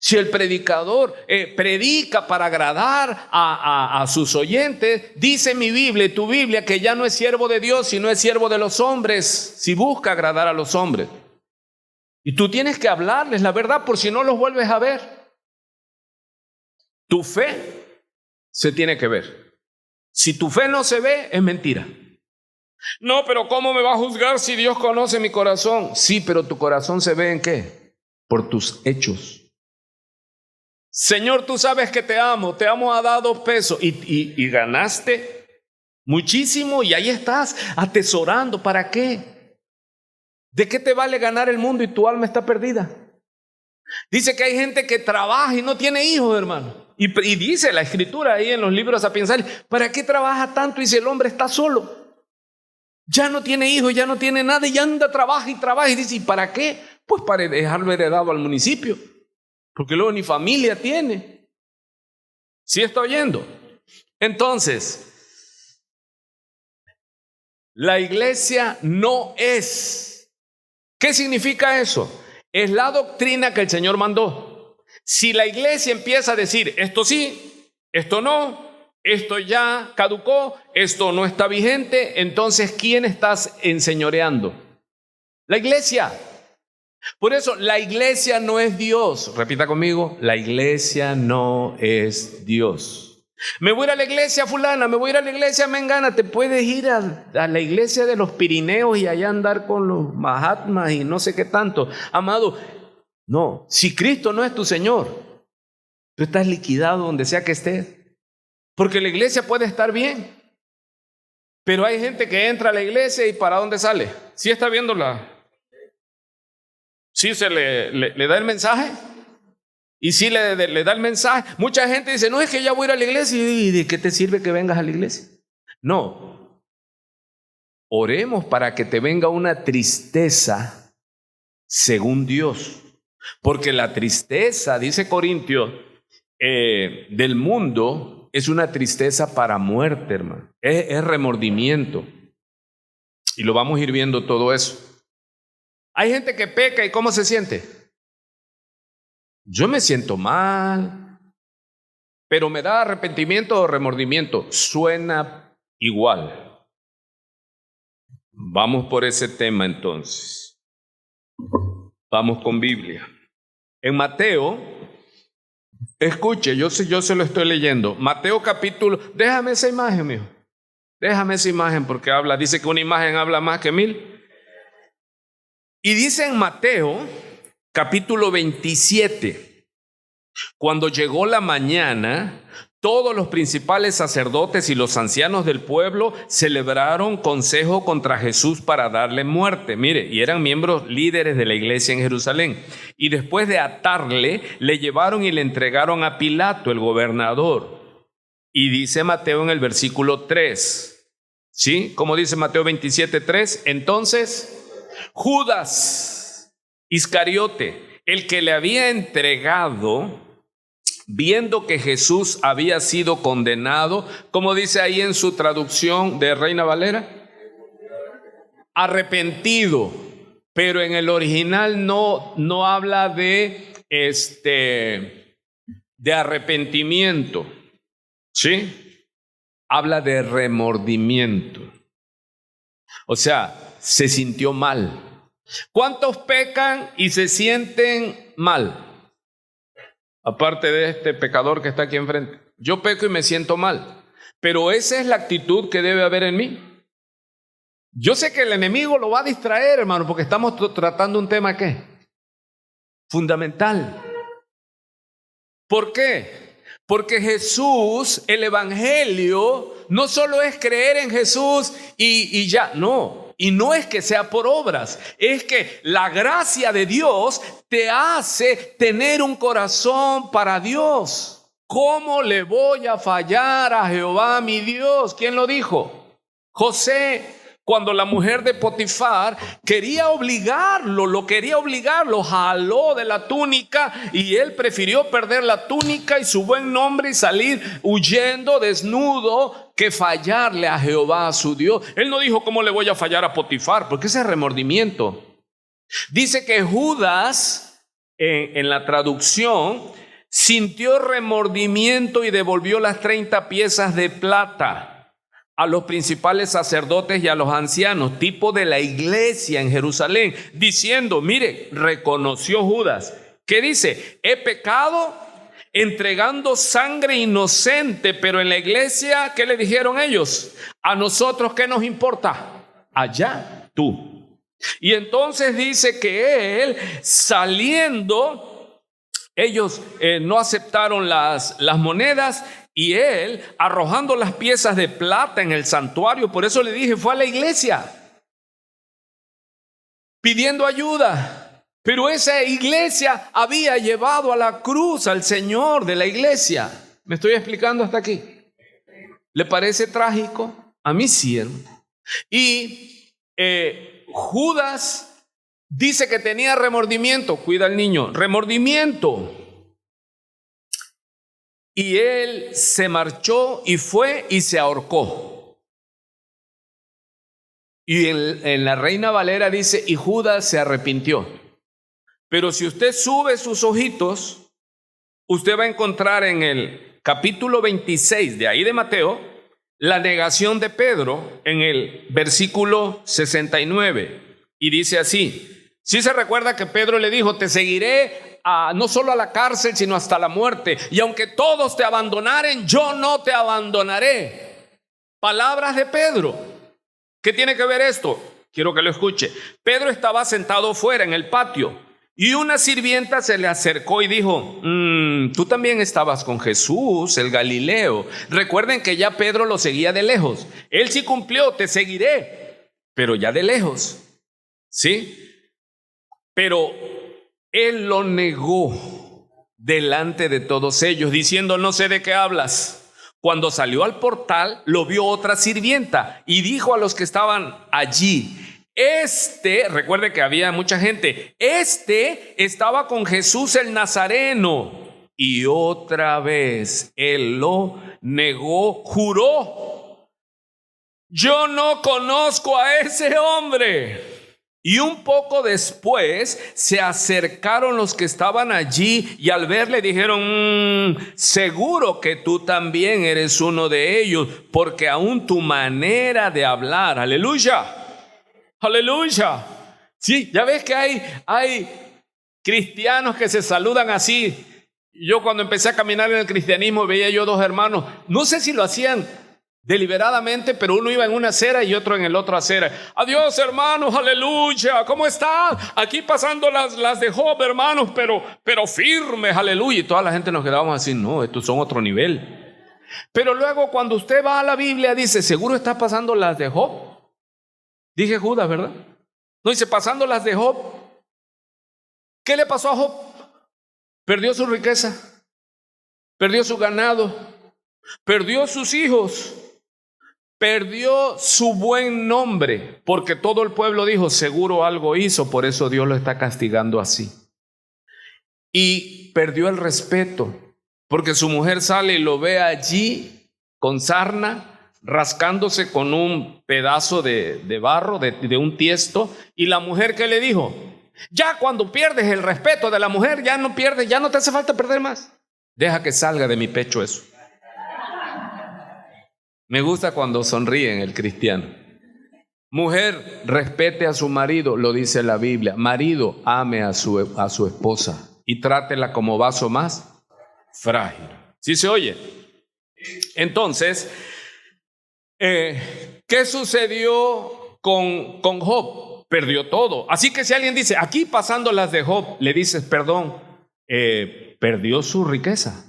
Si el predicador predica para agradar a sus oyentes, dice mi Biblia y tu Biblia que ya no es siervo de Dios, sino es siervo de los hombres, si busca agradar a los hombres. Y tú tienes que hablarles la verdad por si no los vuelves a ver. Tu fe se tiene que ver. Si tu fe no se ve, es mentira. No, pero ¿cómo me va a juzgar si Dios conoce mi corazón? Sí, pero tu corazón se ve ¿en qué? Por tus hechos. Señor, tú sabes que te amo a dar 2 pesos y ganaste muchísimo y ahí estás atesorando. ¿Para qué? ¿De qué te vale ganar el mundo y tu alma está perdida? Dice que hay gente que trabaja y no tiene hijos, hermano. Y dice la escritura ahí en los libros sapiensales, ¿para qué trabaja tanto? Y si el hombre está solo, ya no tiene hijos, ya no tiene nada y anda, trabaja y dice, ¿y para qué? Pues para dejarlo heredado al municipio. Porque luego ni familia tiene. ¿Sí está oyendo? Entonces, la iglesia no es. ¿Qué significa eso? Es la doctrina que el Señor mandó. Si la iglesia empieza a decir, esto sí, esto no, esto ya caducó, esto no está vigente, entonces, ¿quién estás enseñoreando? La iglesia. Por eso, la iglesia no es Dios. Repita conmigo, la iglesia no es Dios. Me voy a ir a la iglesia fulana, me voy a ir a la iglesia mengana. Te puedes ir a la iglesia de los Pirineos y allá andar con los Mahatmas y no sé qué tanto. Amado, no, si Cristo no es tu Señor, tú estás liquidado donde sea que estés. Porque la iglesia puede estar bien, pero hay gente que entra a la iglesia y ¿para dónde sale? ¿Sí está viendo ¿Sí se le da el mensaje? Y si le da el mensaje, mucha gente dice, no, es que ya voy a ir a la iglesia. ¿Y de qué te sirve que vengas a la iglesia? No. Oremos para que te venga una tristeza según Dios. Porque la tristeza, dice Corintios, del mundo es una tristeza para muerte, hermano. Es remordimiento. Y lo vamos a ir viendo todo eso. Hay gente que peca y ¿cómo se siente? Yo me siento mal, pero me da arrepentimiento o remordimiento. Suena igual. Vamos por ese tema entonces. Vamos con Biblia. En Mateo, escuche, yo se lo estoy leyendo. Mateo capítulo, déjame esa imagen, mijo. Déjame esa imagen porque dice que una imagen habla más que 1000. Y dice en Mateo, capítulo 27, cuando llegó la mañana, todos los principales sacerdotes y los ancianos del pueblo celebraron consejo contra Jesús para darle muerte. Mire, y eran miembros líderes de la iglesia en Jerusalén. Y después de atarle, le llevaron y le entregaron a Pilato, el gobernador. Y dice Mateo en el versículo 3, ¿sí? ¿Cómo dice Mateo 27:3? Entonces, Judas Iscariote, el que le había entregado, viendo que Jesús había sido condenado, como dice ahí en su traducción de Reina Valera, arrepentido, pero en el original no habla de arrepentimiento, ¿sí? Habla de remordimiento. O sea, se sintió mal. ¿Cuántos pecan y se sienten mal? Aparte de este pecador que está aquí enfrente. Yo peco y me siento mal. Pero esa es la actitud que debe haber en mí. Yo sé que el enemigo lo va a distraer, hermano, porque estamos tratando un tema ¿qué? Fundamental. ¿Por qué? Porque Jesús, el evangelio, no solo es creer en Jesús y ya, no. Y no es que sea por obras, es que la gracia de Dios te hace tener un corazón para Dios. ¿Cómo le voy a fallar a Jehová mi Dios? ¿Quién lo dijo? José, cuando la mujer de Potifar quería obligarlo, lo jaló de la túnica y él prefirió perder la túnica y su buen nombre y salir huyendo desnudo que fallarle a Jehová su Dios. Él no dijo cómo le voy a fallar a Potifar, porque ese es remordimiento. Dice que Judas, en la traducción, sintió remordimiento y devolvió las 30 piezas de plata a los principales sacerdotes y a los ancianos, tipo de la iglesia en Jerusalén, diciendo, mire, reconoció Judas, ¿qué dice? He pecado entregando sangre inocente, pero en la iglesia, ¿qué le dijeron ellos? A nosotros, ¿qué nos importa? Allá tú. Y entonces dice que él saliendo, ellos no aceptaron las monedas, y él, arrojando las piezas de plata en el santuario, por eso le dije, fue a la iglesia pidiendo ayuda. Pero esa iglesia había llevado a la cruz al Señor de la iglesia. ¿Me estoy explicando hasta aquí? ¿Le parece trágico? A mí sí, hermano. Y Judas dice que tenía remordimiento. Cuida al niño. Remordimiento. Y él se marchó y fue y se ahorcó. Y en la Reina Valera dice, y Judas se arrepintió. Pero si usted sube sus ojitos, usted va a encontrar en el capítulo 26 de ahí de Mateo, la negación de Pedro en el versículo 69. Y dice así, sí se recuerda que Pedro le dijo, te seguiré no solo a la cárcel, sino hasta la muerte. Y aunque todos te abandonaren, yo no te abandonaré. Palabras de Pedro. ¿Qué tiene que ver esto? Quiero que lo escuche. Pedro estaba sentado fuera en el patio y una sirvienta se le acercó y dijo, tú también estabas con Jesús, el Galileo. Recuerden que ya Pedro lo seguía de lejos. Él sí cumplió, te seguiré, pero ya de lejos. ¿Sí? Pero él lo negó delante de todos ellos, diciendo, no sé de qué hablas. Cuando salió al portal, lo vio otra sirvienta y dijo a los que estaban allí, recuerde que había mucha gente, estaba con Jesús el Nazareno. Y otra vez él lo negó, juró, yo no conozco a ese hombre. Y un poco después se acercaron los que estaban allí y al verle dijeron, seguro que tú también eres uno de ellos, porque aún tu manera de hablar, aleluya, aleluya. Sí, ya ves que hay cristianos que se saludan así. Yo cuando empecé a caminar en el cristianismo veía yo dos hermanos, no sé si lo hacían deliberadamente, pero uno iba en una acera y otro en el otro acera. Adiós, hermanos, aleluya, ¿cómo están? Aquí pasando las de Job, hermanos, pero firmes, aleluya. Y toda la gente nos quedábamos así, no, estos son otro nivel. Pero luego cuando usted va a la Biblia dice, seguro está pasando las de Job. Dije Judas, ¿verdad? No, dice pasando las de Job. ¿Qué le pasó a Job? Perdió su riqueza, perdió su ganado, perdió sus hijos, perdió su buen nombre, porque todo el pueblo dijo, seguro algo hizo, por eso Dios lo está castigando así. Y perdió el respeto, porque su mujer sale y lo ve allí con sarna, rascándose con un pedazo de barro, de un tiesto, y la mujer, ¿qué le dijo? Ya cuando pierdes el respeto de la mujer, ya no pierdes, ya no te hace falta perder más. Deja que salga de mi pecho eso. Me gusta cuando sonríen el cristiano. Mujer, respete a su marido, lo dice la Biblia. Marido, ame a su esposa y trátela como vaso más frágil. ¿Sí se oye? Entonces, ¿qué sucedió con Job? Perdió todo. Así que si alguien dice, aquí pasando las de Job, le dices, perdón, perdió su riqueza,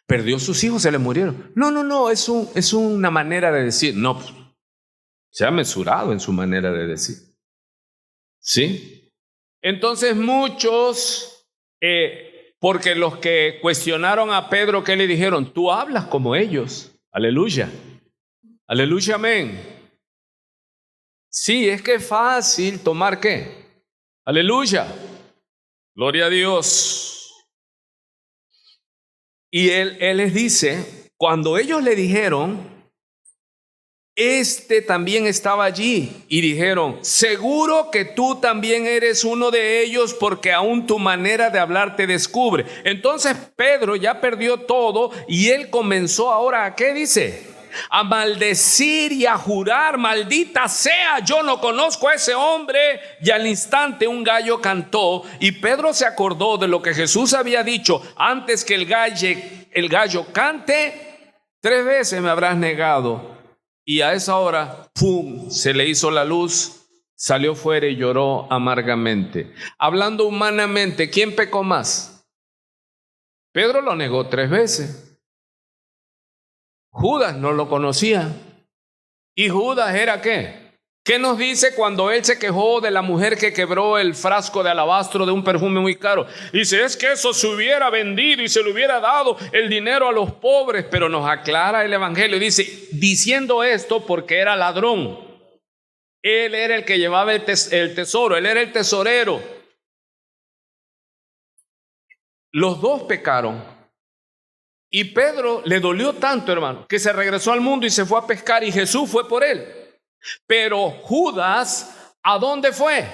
perdió sus hijos, se le murieron. No, es una manera de decir. No, se ha mesurado en su manera de decir. ¿Sí? Entonces muchos, porque los que cuestionaron a Pedro, ¿qué le dijeron? Tú hablas como ellos. Aleluya. Aleluya, amén. Sí, es que es fácil tomar ¿qué? Aleluya. Gloria a Dios. Y él les dice, cuando ellos le dijeron, también estaba allí, y dijeron, seguro que tú también eres uno de ellos, porque aún tu manera de hablar te descubre. Entonces Pedro ya perdió todo, y él comenzó ahora, ¿a qué dice? A maldecir y a jurar, maldita sea, yo no conozco a ese hombre. Y al instante un gallo cantó, y Pedro se acordó de lo que Jesús había dicho, antes que el gallo cante, 3 veces me habrás negado. Y a esa hora, ¡pum!, se le hizo la luz, salió fuera y lloró amargamente. Hablando humanamente, ¿quién pecó más? Pedro lo negó 3 veces. Judas no lo conocía. ¿Y Judas era qué? ¿Qué nos dice cuando él se quejó de la mujer que quebró el frasco de alabastro de un perfume muy caro? Dice, es que eso se hubiera vendido y se le hubiera dado el dinero a los pobres. Pero nos aclara el evangelio, dice, diciendo esto porque era ladrón. Él era el que llevaba el tesoro, él era el tesorero. Los dos pecaron. Y Pedro le dolió tanto, hermano, que se regresó al mundo y se fue a pescar, y Jesús fue por él. Pero Judas, ¿a dónde fue?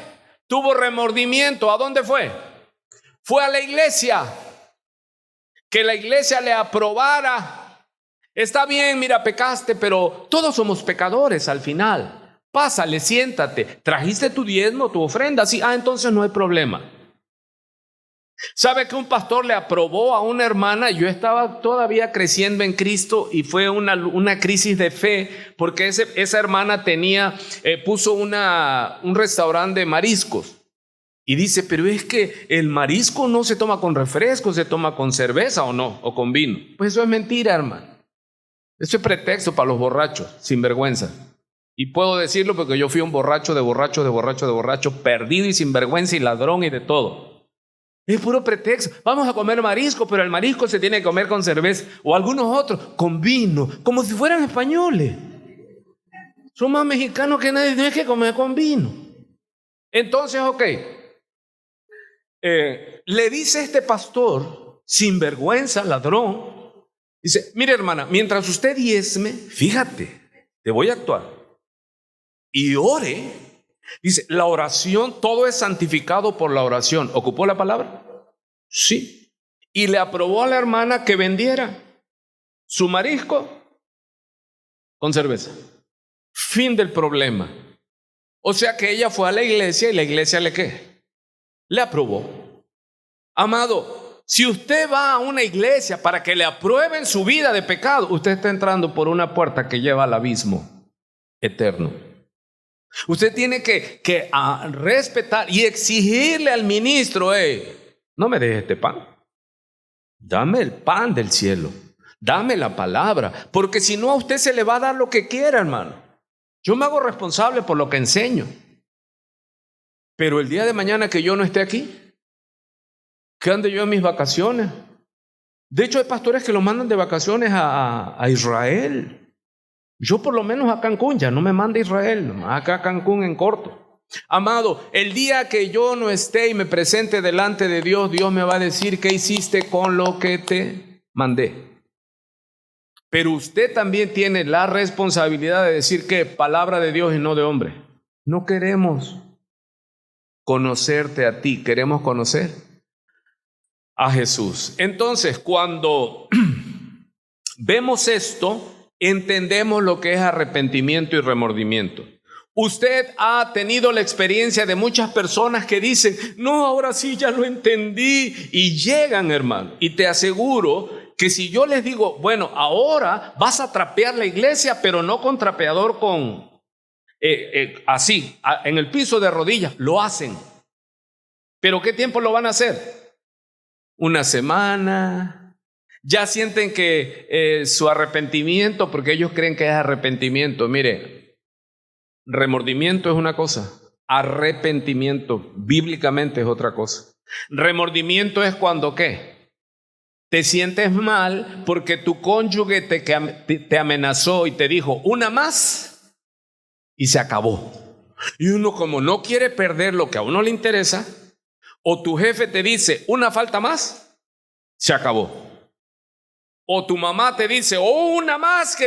Tuvo remordimiento. ¿A dónde fue? Fue a la iglesia. Que la iglesia le aprobara. Está bien, mira, pecaste, pero todos somos pecadores al final. Pásale, siéntate. ¿Trajiste tu diezmo, tu ofrenda? Sí, entonces no hay problema. ¿Sabe que un pastor le aprobó a una hermana? Yo estaba todavía creciendo en Cristo y fue una crisis de fe, porque esa hermana puso un restaurante de mariscos. Y dice, pero es que el marisco no se toma con refresco, se toma con cerveza o no, o con vino. Pues eso es mentira, hermano. Eso es pretexto para los borrachos, sin vergüenza. Y puedo decirlo porque yo fui un borracho, perdido y sin vergüenza y ladrón y de todo. Es puro pretexto. Vamos a comer marisco, pero el marisco se tiene que comer con cerveza, o algunos otros con vino, como si fueran españoles. Son más mexicanos que nadie, tiene que comer con vino. Entonces, ok, le dice este pastor, sin vergüenza, ladrón, dice, mire hermana, mientras usted diezme, fíjate, te voy a actuar, y ore. Dice, la oración, todo es santificado por la oración. ¿Ocupó la palabra? Sí. Y le aprobó a la hermana que vendiera su marisco con cerveza. Fin del problema. O sea que ella fue a la iglesia y la iglesia ¿qué? Le aprobó. Amado, si usted va a una iglesia para que le aprueben su vida de pecado, usted está entrando por una puerta que lleva al abismo eterno. Usted tiene que respetar y exigirle al ministro, no me dejes este pan, dame el pan del cielo. Dame la palabra, porque si no a usted se le va a dar lo que quiera, hermano. Yo me hago responsable por lo que enseño. Pero el día de mañana que yo no esté aquí, que ande yo en mis vacaciones. De hecho, hay pastores que lo mandan de vacaciones a Israel. Yo por lo menos a Cancún, ya no me manda a Israel, acá a Cancún en corto. Amado, el día que yo no esté y me presente delante de Dios, Dios me va a decir qué hiciste con lo que te mandé. Pero usted también tiene la responsabilidad de decir que palabra de Dios y no de hombre. No queremos conocerte a ti, queremos conocer a Jesús. Entonces, cuando vemos esto, entendemos lo que es arrepentimiento y remordimiento. Usted ha tenido la experiencia de muchas personas que dicen, no, ahora sí ya lo entendí, y llegan, hermano, y te aseguro que si yo les digo, bueno, ahora vas a trapear la iglesia, pero no con trapeador así, en el piso de rodillas, lo hacen. ¿Pero qué tiempo lo van a hacer? Una semana. Ya sienten que su arrepentimiento, porque ellos creen que es arrepentimiento. Mire, remordimiento es una cosa, arrepentimiento bíblicamente es otra cosa. Remordimiento es cuando ¿qué? Te sientes mal porque tu cónyuge te amenazó y te dijo una más y se acabó. Y uno como no quiere perder lo que a uno le interesa, o tu jefe te dice una falta más, se acabó. O tu mamá te dice, oh, una más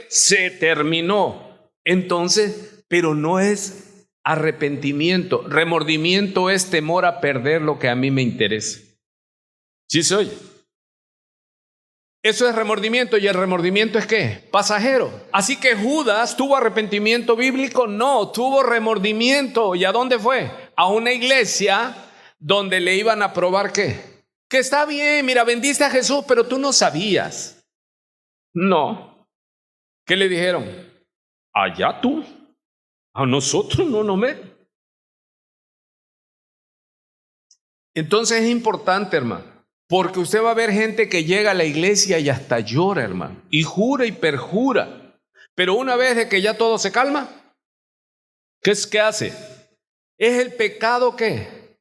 se terminó. Entonces, pero no es arrepentimiento. Remordimiento es temor a perder lo que a mí me interesa. ¿Sí se oye? Eso es remordimiento, y el remordimiento es ¿qué? Pasajero. Así que Judas tuvo arrepentimiento bíblico, no, tuvo remordimiento. ¿Y a dónde fue? A una iglesia donde le iban a probar ¿qué? Que está bien, mira, vendiste a Jesús, pero tú no sabías. No. ¿Qué le dijeron? Allá tú, a nosotros no nos meten. Entonces es importante, hermano. Porque usted va a ver gente que llega a la iglesia y hasta llora, hermano, y jura y perjura. Pero una vez de que ya todo se calma, ¿qué hace? Es el pecado ¿qué?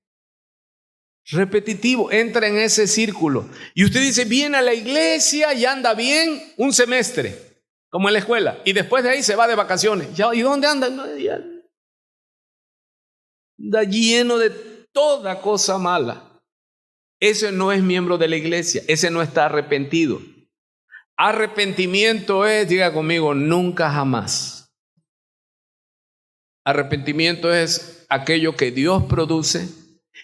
Repetitivo, entra en ese círculo. Y usted dice, viene a la iglesia y anda bien un semestre, como en la escuela, y después de ahí se va de vacaciones. ¿Y dónde anda? Anda lleno de toda cosa mala. Ese no es miembro de la iglesia, ese no está arrepentido. Arrepentimiento es, diga conmigo, nunca jamás. Arrepentimiento es aquello que Dios produce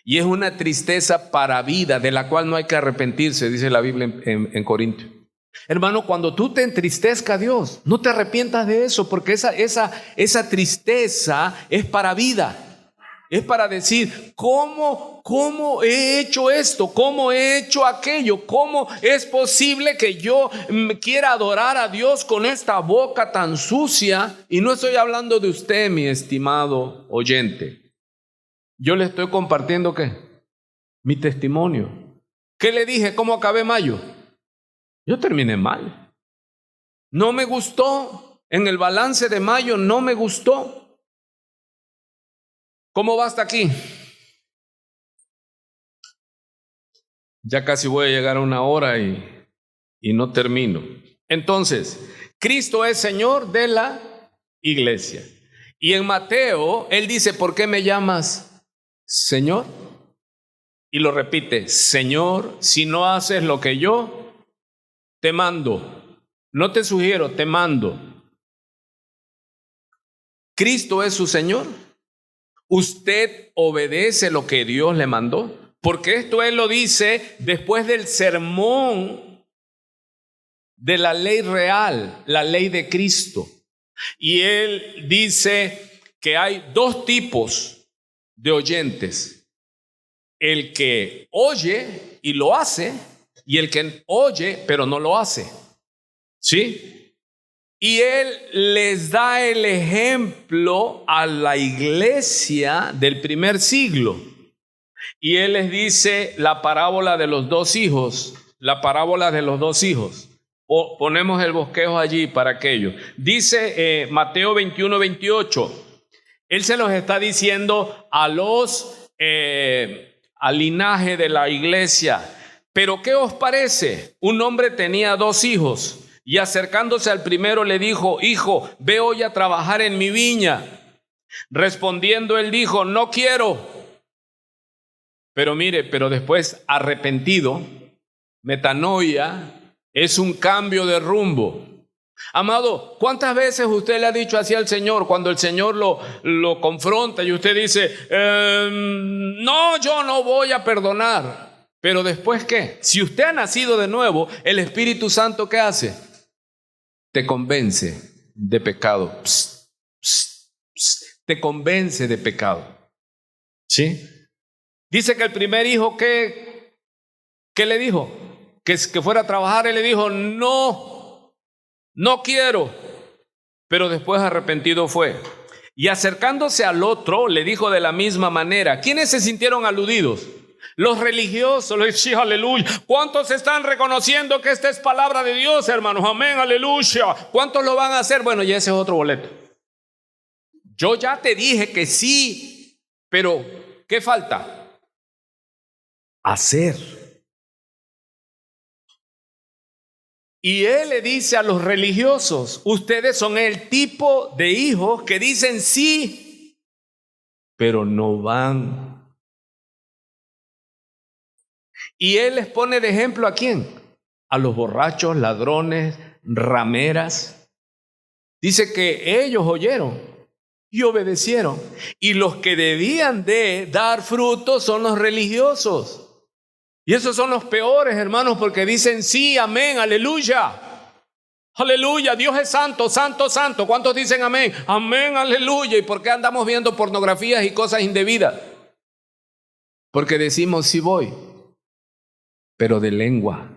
y es una tristeza para vida de la cual no hay que arrepentirse, dice la Biblia en Corintios. Hermano, cuando tú te entristezca a Dios, no te arrepientas de eso, porque esa tristeza es para vida. Es para decir, ¿cómo he hecho esto? ¿Cómo he hecho aquello? ¿Cómo es posible que yo quiera adorar a Dios con esta boca tan sucia? Y no estoy hablando de usted, mi estimado oyente. Yo le estoy compartiendo ¿qué? Mi testimonio. ¿Qué le dije? ¿Cómo acabé mayo? Yo terminé mal. No me gustó. En el balance de mayo no me gustó. ¿Cómo va hasta aquí? Ya casi voy a llegar a 1 hora y no termino. Entonces, Cristo es Señor de la iglesia. Y en Mateo, Él dice, ¿por qué me llamas Señor? Y lo repite, Señor, si no haces lo que yo te mando. No te sugiero, te mando. Cristo es su Señor. Usted obedece lo que Dios le mandó, porque esto Él lo dice después del sermón de la ley real, la ley de Cristo. Y Él dice que hay 2 tipos de oyentes: el que oye y lo hace, y el que oye pero no lo hace. ¿Sí? Y Él les da el ejemplo a la iglesia del primer siglo. Y Él les dice la parábola de los 2 hijos. La parábola de los 2 hijos. ponemos el bosquejo allí para aquello. Dice Mateo 21-28. Él se los está diciendo al linaje de la iglesia. Pero ¿qué os parece? Un hombre tenía 2 hijos y acercándose al primero le dijo: hijo, ve hoy a trabajar en mi viña. Respondiendo él dijo: no quiero. Pero después arrepentido, metanoia, es un cambio de rumbo. Amado, ¿cuántas veces usted le ha dicho así al Señor cuando el Señor lo confronta y usted dice: no, yo no voy a perdonar? Pero después, ¿qué? Si usted ha nacido de nuevo, el Espíritu Santo, ¿qué hace? Te convence de pecado. Te convence de pecado. ¿Sí? Dice que el primer hijo, ¿qué le dijo? Que fuera a trabajar. Él le dijo: no quiero. Pero después arrepentido fue. Y acercándose al otro, le dijo de la misma manera. ¿Quiénes se sintieron aludidos? Los religiosos. Sí, aleluya. ¿Cuántos están reconociendo que esta es palabra de Dios, hermanos? Amén, aleluya. ¿Cuántos lo van a hacer? Bueno, ya ese es otro boleto. Yo ya te dije que sí, pero ¿qué falta? Hacer. Y él le dice a los religiosos: ustedes son el tipo de hijos que dicen sí, pero no van. Y él les pone de ejemplo ¿a quién? A los borrachos, ladrones, rameras. Dice que ellos oyeron y obedecieron. Y los que debían de dar frutos son los religiosos. Y esos son los peores, hermanos, porque dicen sí, amén, aleluya. Aleluya, Dios es santo, santo, santo. ¿Cuántos dicen amén? Amén, aleluya. ¿Y por qué andamos viendo pornografías y cosas indebidas? Porque decimos sí voy, pero de lengua.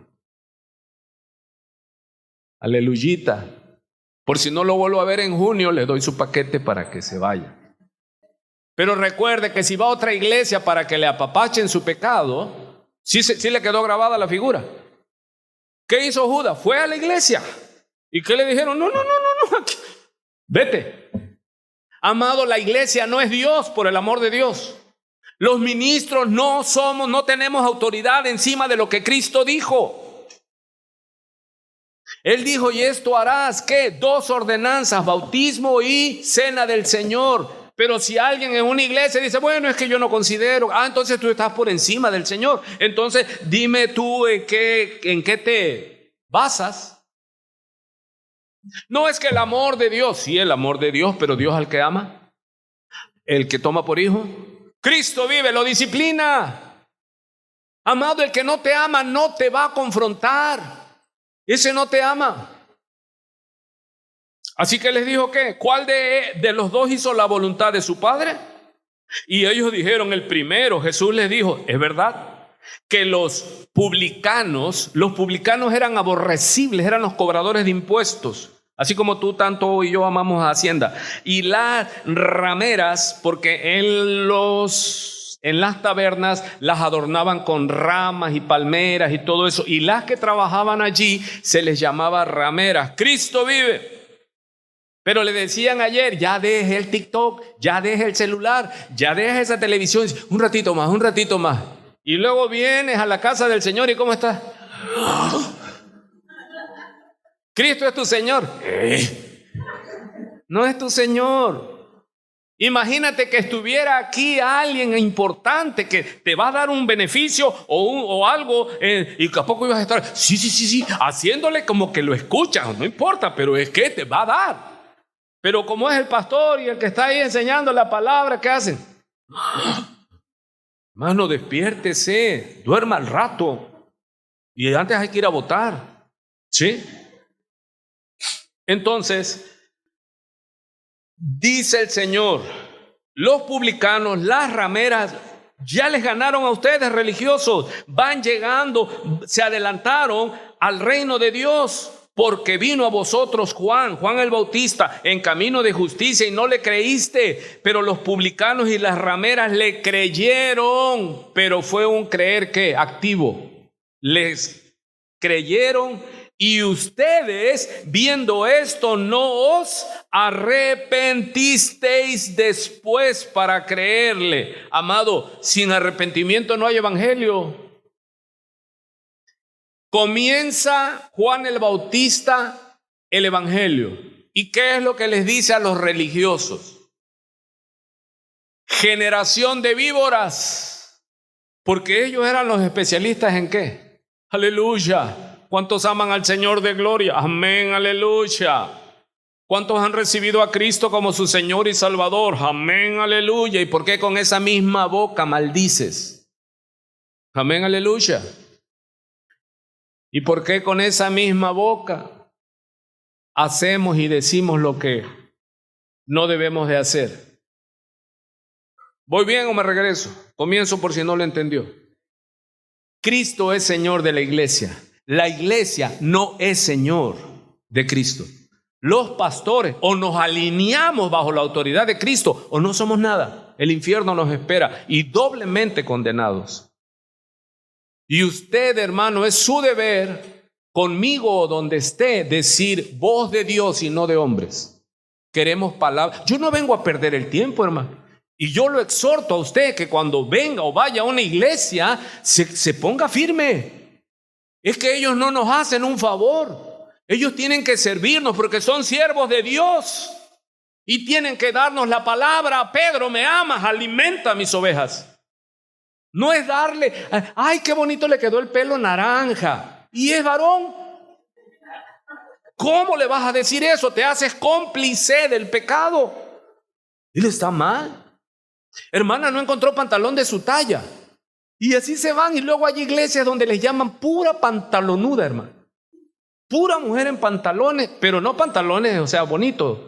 Aleluyita. Por si no lo vuelvo a ver en junio, le doy su paquete para que se vaya. Pero recuerde que si va a otra iglesia para que le apapachen su pecado, sí le quedó grabada la figura. ¿Qué hizo Judas? Fue a la iglesia. ¿Y qué le dijeron? No, vete. Amado, la iglesia no es Dios, por el amor de Dios. Los ministros no tenemos autoridad encima de lo que Cristo dijo. Él dijo: y esto harás, ¿qué? 2 ordenanzas, bautismo y cena del Señor. Pero si alguien en una iglesia dice: bueno, es que yo no considero, entonces tú estás por encima del Señor. Entonces dime tú en qué te basas. No es que el amor de Dios, sí, el amor de Dios, pero Dios al que ama, el que toma por hijo, Cristo vive, lo disciplina. Amado, el que no te ama no te va a confrontar. Ese no te ama. Así que les dijo: ¿qué? ¿Cuál de los 2 hizo la voluntad de su padre? Y ellos dijeron: el primero. Jesús les dijo: es verdad que los publicanos eran aborrecibles, eran los cobradores de impuestos, así como tú, tanto y yo amamos a Hacienda. Y las rameras, porque en las tabernas las adornaban con ramas y palmeras y todo eso. Y las que trabajaban allí se les llamaba rameras. Cristo vive. Pero le decían ayer: ya deje el TikTok, ya deje el celular, ya deje esa televisión. Un ratito más. Y luego vienes a la casa del Señor y ¿cómo estás? Cristo es tu Señor. No es tu Señor. Imagínate que estuviera aquí alguien importante que te va a dar un beneficio o algo, y que a poco ibas a estar sí, haciéndole como que lo escuchas. No importa, pero es que te va a dar. Pero como es el pastor y el que está ahí enseñando la palabra, ¿qué hacen? Hermano, despiértese, duerma al rato. Y antes hay que ir a votar. ¿Sí? Entonces, dice el Señor: los publicanos, las rameras, ya les ganaron a ustedes, religiosos. Van llegando, se adelantaron al reino de Dios. Porque vino a vosotros Juan el Bautista, en camino de justicia, y no le creíste. Pero los publicanos y las rameras le creyeron. Pero fue un creer, ¿qué? Activo. Les creyeron Y ustedes, viendo esto, no os arrepentisteis después para creerle. Amado, sin arrepentimiento no hay evangelio. Comienza Juan el Bautista el evangelio. ¿Y qué es lo que les dice a los religiosos? Generación de víboras. Porque ellos eran los especialistas ¿en qué? Aleluya. ¿Cuántos aman al Señor de gloria? Amén, aleluya. ¿Cuántos han recibido a Cristo como su Señor y Salvador? Amén, aleluya. ¿Y por qué con esa misma boca maldices? Amén, aleluya. ¿Y por qué con esa misma boca hacemos y decimos lo que no debemos de hacer? ¿Voy bien o me regreso? Comienzo por si no lo entendió. Cristo es Señor de la iglesia. La iglesia no es Señor de Cristo. Los pastores o nos alineamos bajo la autoridad de Cristo o no somos nada. El infierno nos espera y doblemente condenados. Y usted, hermano, es su deber, conmigo o donde esté, decir voz de Dios y no de hombres. Queremos palabras. Yo no vengo a perder el tiempo, hermano. Y yo lo exhorto a usted que cuando venga o vaya a una iglesia, se ponga firme. Es que ellos no nos hacen un favor. Ellos tienen que servirnos porque son siervos de Dios. Y tienen que darnos la palabra. Pedro, me amas, alimenta mis ovejas. No es darle, ay, qué bonito le quedó el pelo naranja. Y es varón. ¿Cómo le vas a decir eso? Te haces cómplice del pecado. Él está mal. Hermana, no encontró pantalón de su talla. Y así se van y luego hay iglesias donde les llaman pura pantalonuda, hermano. Pura mujer en pantalones, pero no pantalones, o sea, bonitos,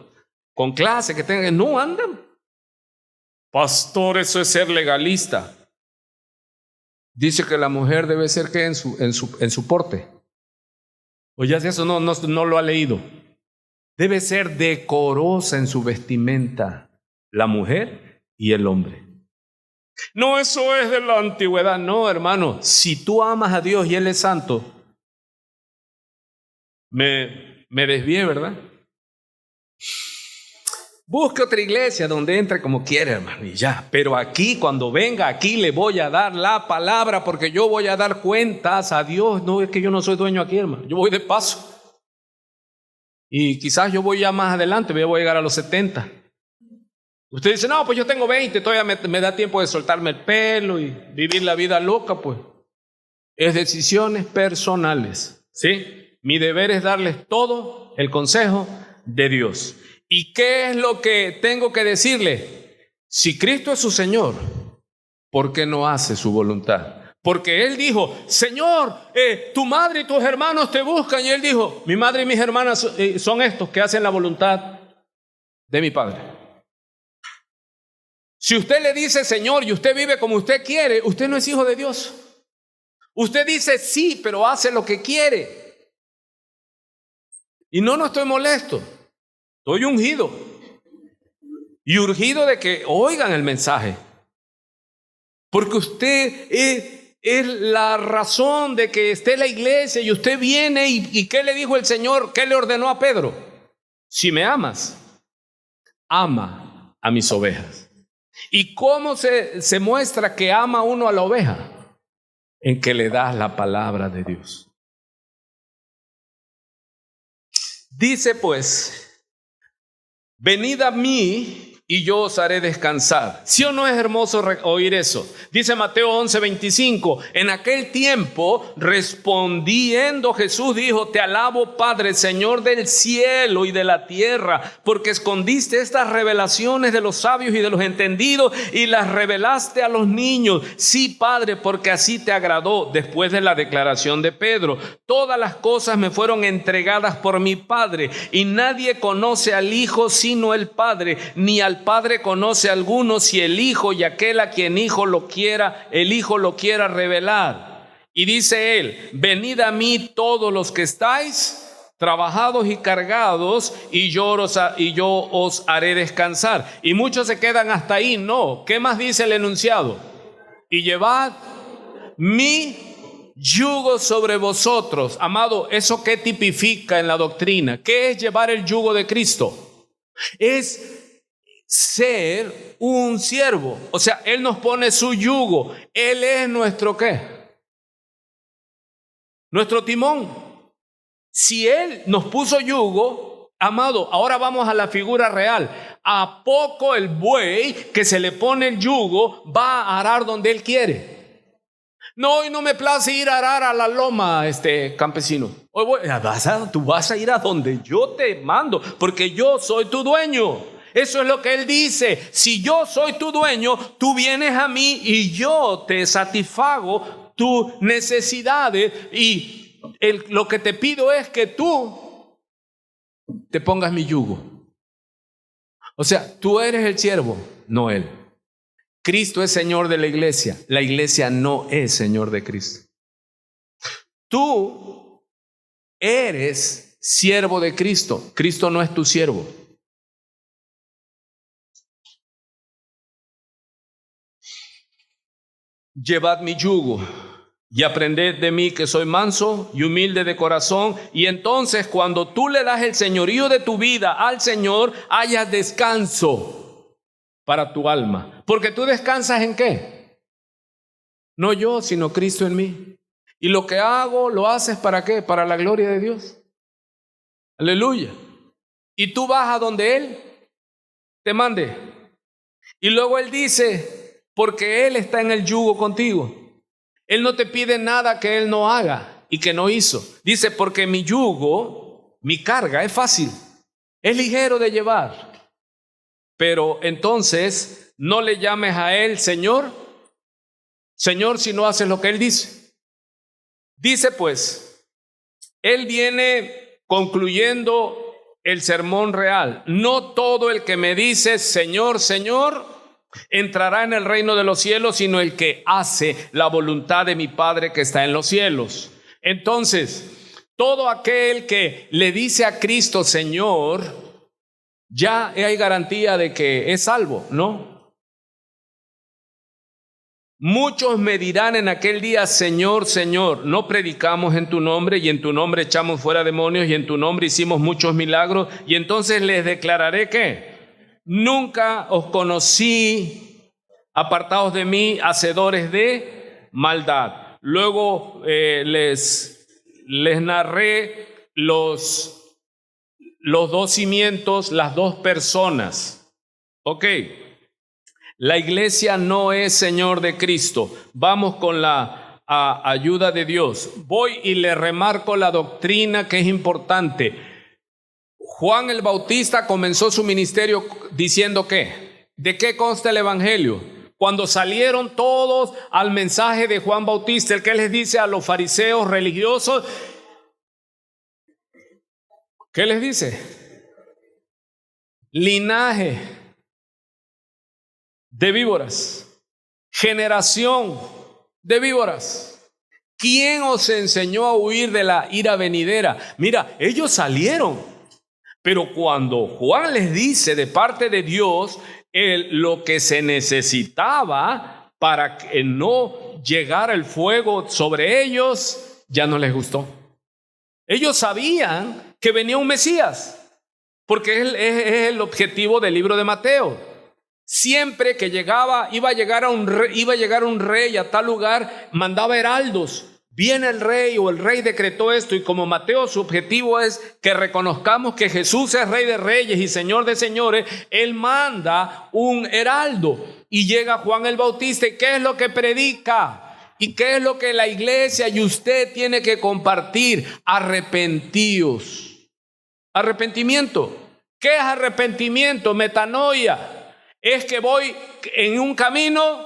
con clase, que tengan, no andan. Pastor, eso es ser legalista. Dice que la mujer debe ser que en su porte. O ya si eso no lo ha leído. Debe ser decorosa en su vestimenta, la mujer y el hombre. No, eso es de la antigüedad. No, hermano, si tú amas a Dios y Él es santo, me desvié, ¿verdad? Busque otra iglesia donde entre como quiera, hermano, y ya. Pero aquí, cuando venga, aquí le voy a dar la palabra, porque yo voy a dar cuentas a Dios. No es que yo no soy dueño aquí, hermano. Yo voy de paso. Y quizás yo voy ya más adelante, voy a llegar a los 70. Usted dice, no, pues yo tengo 20, todavía me da tiempo de soltarme el pelo y vivir la vida loca, pues. Es decisiones personales, ¿sí? Mi deber es darles todo el consejo de Dios. ¿Y qué es lo que tengo que decirle? Si Cristo es su Señor, ¿por qué no hace su voluntad? Porque Él dijo, Señor, tu madre y tus hermanos te buscan. Y Él dijo, mi madre y mis hermanas son estos que hacen la voluntad de mi Padre. Si usted le dice Señor y usted vive como usted quiere, usted no es hijo de Dios. Usted dice sí, pero hace lo que quiere. Y no estoy molesto, estoy ungido. Y urgido de que oigan el mensaje. Porque usted es la razón de que esté en la iglesia y usted viene y ¿qué le dijo el Señor? ¿Qué le ordenó a Pedro? Si me amas, ama a mis ovejas. ¿Y cómo se muestra que ama uno a la oveja? En que le das la palabra de Dios. Dice pues, venid a mí y yo os haré descansar. ¿Sí o no es hermoso oír eso? Dice Mateo 11:25, en aquel tiempo respondiendo Jesús dijo, te alabo Padre, Señor del cielo y de la tierra, porque escondiste estas revelaciones de los sabios y de los entendidos y las revelaste a los niños. Sí, Padre, porque así te agradó. Después de la declaración de Pedro, todas las cosas me fueron entregadas por mi Padre y nadie conoce al Hijo sino el Padre, ni al Padre conoce a alguno si el Hijo y aquel a quien el Hijo lo quiera revelar. Y dice él, venid a mí todos los que estáis trabajados y cargados, y yo os haré descansar. Y muchos se quedan hasta ahí. No, ¿qué más dice el enunciado? Y llevad mi yugo sobre vosotros. Amado, ¿eso qué tipifica en la doctrina? ¿Qué es llevar el yugo de Cristo? Es ser un siervo. O sea, Él nos pone su yugo. Él es nuestro ¿qué? Nuestro timón. Si Él nos puso yugo, amado, ahora vamos a la figura real. ¿A poco el buey que se le pone el yugo va a arar donde Él quiere? No, hoy no me place ir a arar a la loma, campesino. Hoy tú vas a ir a donde yo te mando, porque yo soy tu dueño. Eso es lo que Él dice. Si yo soy tu dueño, tú vienes a mí y yo te satisfago tus necesidades. Y lo que te pido es que tú te pongas mi yugo. O sea, tú eres el siervo, no Él. Cristo es Señor de la iglesia. La iglesia no es Señor de Cristo. Tú eres siervo de Cristo. Cristo no es tu siervo. Llevad mi yugo y aprended de mí que soy manso y humilde de corazón. Y entonces cuando tú le das el señorío de tu vida al Señor, haya descanso para tu alma. Porque tú descansas ¿en qué? No yo, sino Cristo en mí. Y lo que hago, lo haces ¿para qué? Para la gloria de Dios. Aleluya. Y tú vas a donde Él te mande. Y luego Él dice, porque Él está en el yugo contigo. Él no te pide nada que Él no haga y que no hizo. Dice, porque mi yugo, mi carga es fácil, es ligero de llevar. Pero entonces no le llames a Él Señor, Señor, si no haces lo que Él dice. Dice pues, Él viene concluyendo el sermón real. No todo el que me dice Señor, Señor, entrará en el reino de los cielos, sino el que hace la voluntad de mi Padre que está en los cielos. Entonces, todo aquel que le dice a Cristo Señor, ya hay garantía de que es salvo, ¿no? Muchos me dirán en aquel día, Señor, Señor, no predicamos en tu nombre, y en tu nombre echamos fuera demonios, y en tu nombre hicimos muchos milagros, y entonces les declararé que nunca os conocí, apartados de mí, hacedores de maldad. Luego les narré los dos cimientos, las dos personas. Ok, la iglesia no es Señor de Cristo. Vamos con la ayuda de Dios. Voy y le remarco la doctrina que es importante. Juan el Bautista comenzó su ministerio diciendo ¿qué? ¿De qué consta el evangelio? Cuando salieron todos al mensaje de Juan Bautista, el que les dice a los fariseos religiosos, ¿qué les dice? Linaje de víboras, generación de víboras. ¿Quién os enseñó a huir de la ira venidera? Mira, ellos salieron, pero cuando Juan les dice de parte de Dios lo que se necesitaba para que no llegara el fuego sobre ellos, ya no les gustó. Ellos sabían que venía un Mesías, porque es el objetivo del libro de Mateo. Siempre que iba a llegar un rey a tal lugar, mandaba heraldos. Viene el rey, o el rey decretó esto, y como Mateo su objetivo es que reconozcamos que Jesús es Rey de Reyes y Señor de Señores, Él manda un heraldo. Y llega Juan el Bautista, ¿y qué es lo que predica? ¿Y qué es lo que la iglesia y usted tiene que compartir? Arrepentíos. Arrepentimiento. ¿Qué es arrepentimiento? Metanoia. Es que voy en un camino.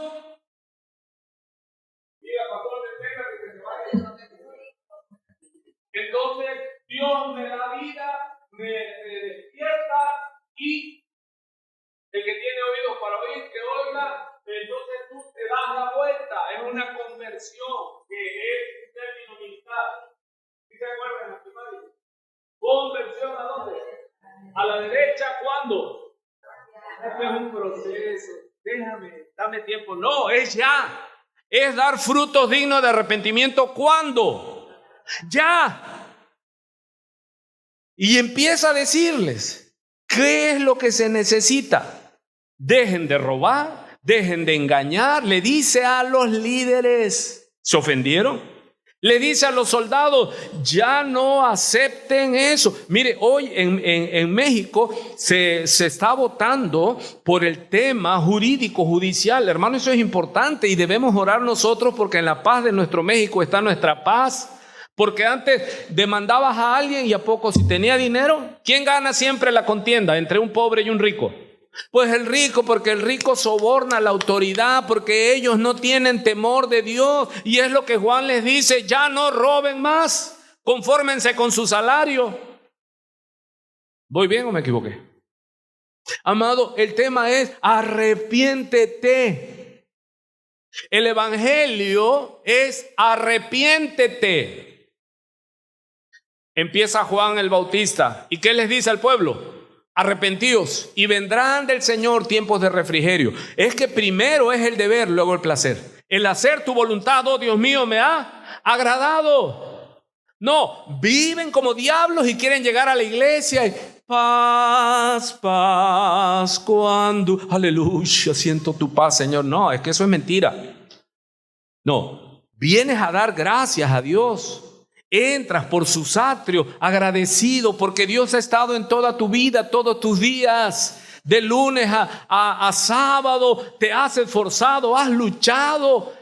Entonces Dios me da vida, me despierta, y el que tiene oídos para oír, que oiga. Entonces tú te das la vuelta. Es una conversión, que es un término militar. ¿Sí se acuerdan en la primaria? ¿Conversión a dónde? A la derecha, ¿cuándo? Este es un proceso. Dame tiempo. No, es ya. es dar frutos dignos de arrepentimiento. ¿Cuándo? Ya. Y empieza a decirles qué es lo que se necesita. Dejen de robar, dejen de engañar. Le dice a los líderes, ¿se ofendieron? Le dice a los soldados, ya no acepten eso. Mire, hoy en México se está votando por el tema jurídico, judicial. Hermano, eso es importante y debemos orar nosotros porque en la paz de nuestro México está nuestra paz. Porque antes demandabas a alguien y a poco si tenía dinero, ¿quién gana siempre la contienda entre un pobre y un rico? Pues el rico, porque el rico soborna a la autoridad, porque ellos no tienen temor de Dios. Y es lo que Juan les dice, ya no roben más, confórmense con su salario. ¿Voy bien o me equivoqué? Amado, el tema es arrepiéntete. El evangelio es arrepiéntete. Empieza Juan el Bautista. ¿Y qué les dice al pueblo? Arrepentíos y vendrán del Señor tiempos de refrigerio. Es que primero es el deber, luego el placer. El hacer tu voluntad, oh Dios mío, me ha agradado. No, viven como diablos y quieren llegar a la iglesia y paz, paz, cuando, aleluya, siento tu paz, Señor. No, es que eso es mentira. No, vienes a dar gracias a Dios. Entras por sus atrios agradecido porque Dios ha estado en toda tu vida, todos tus días. De lunes a sábado te has esforzado, has luchado,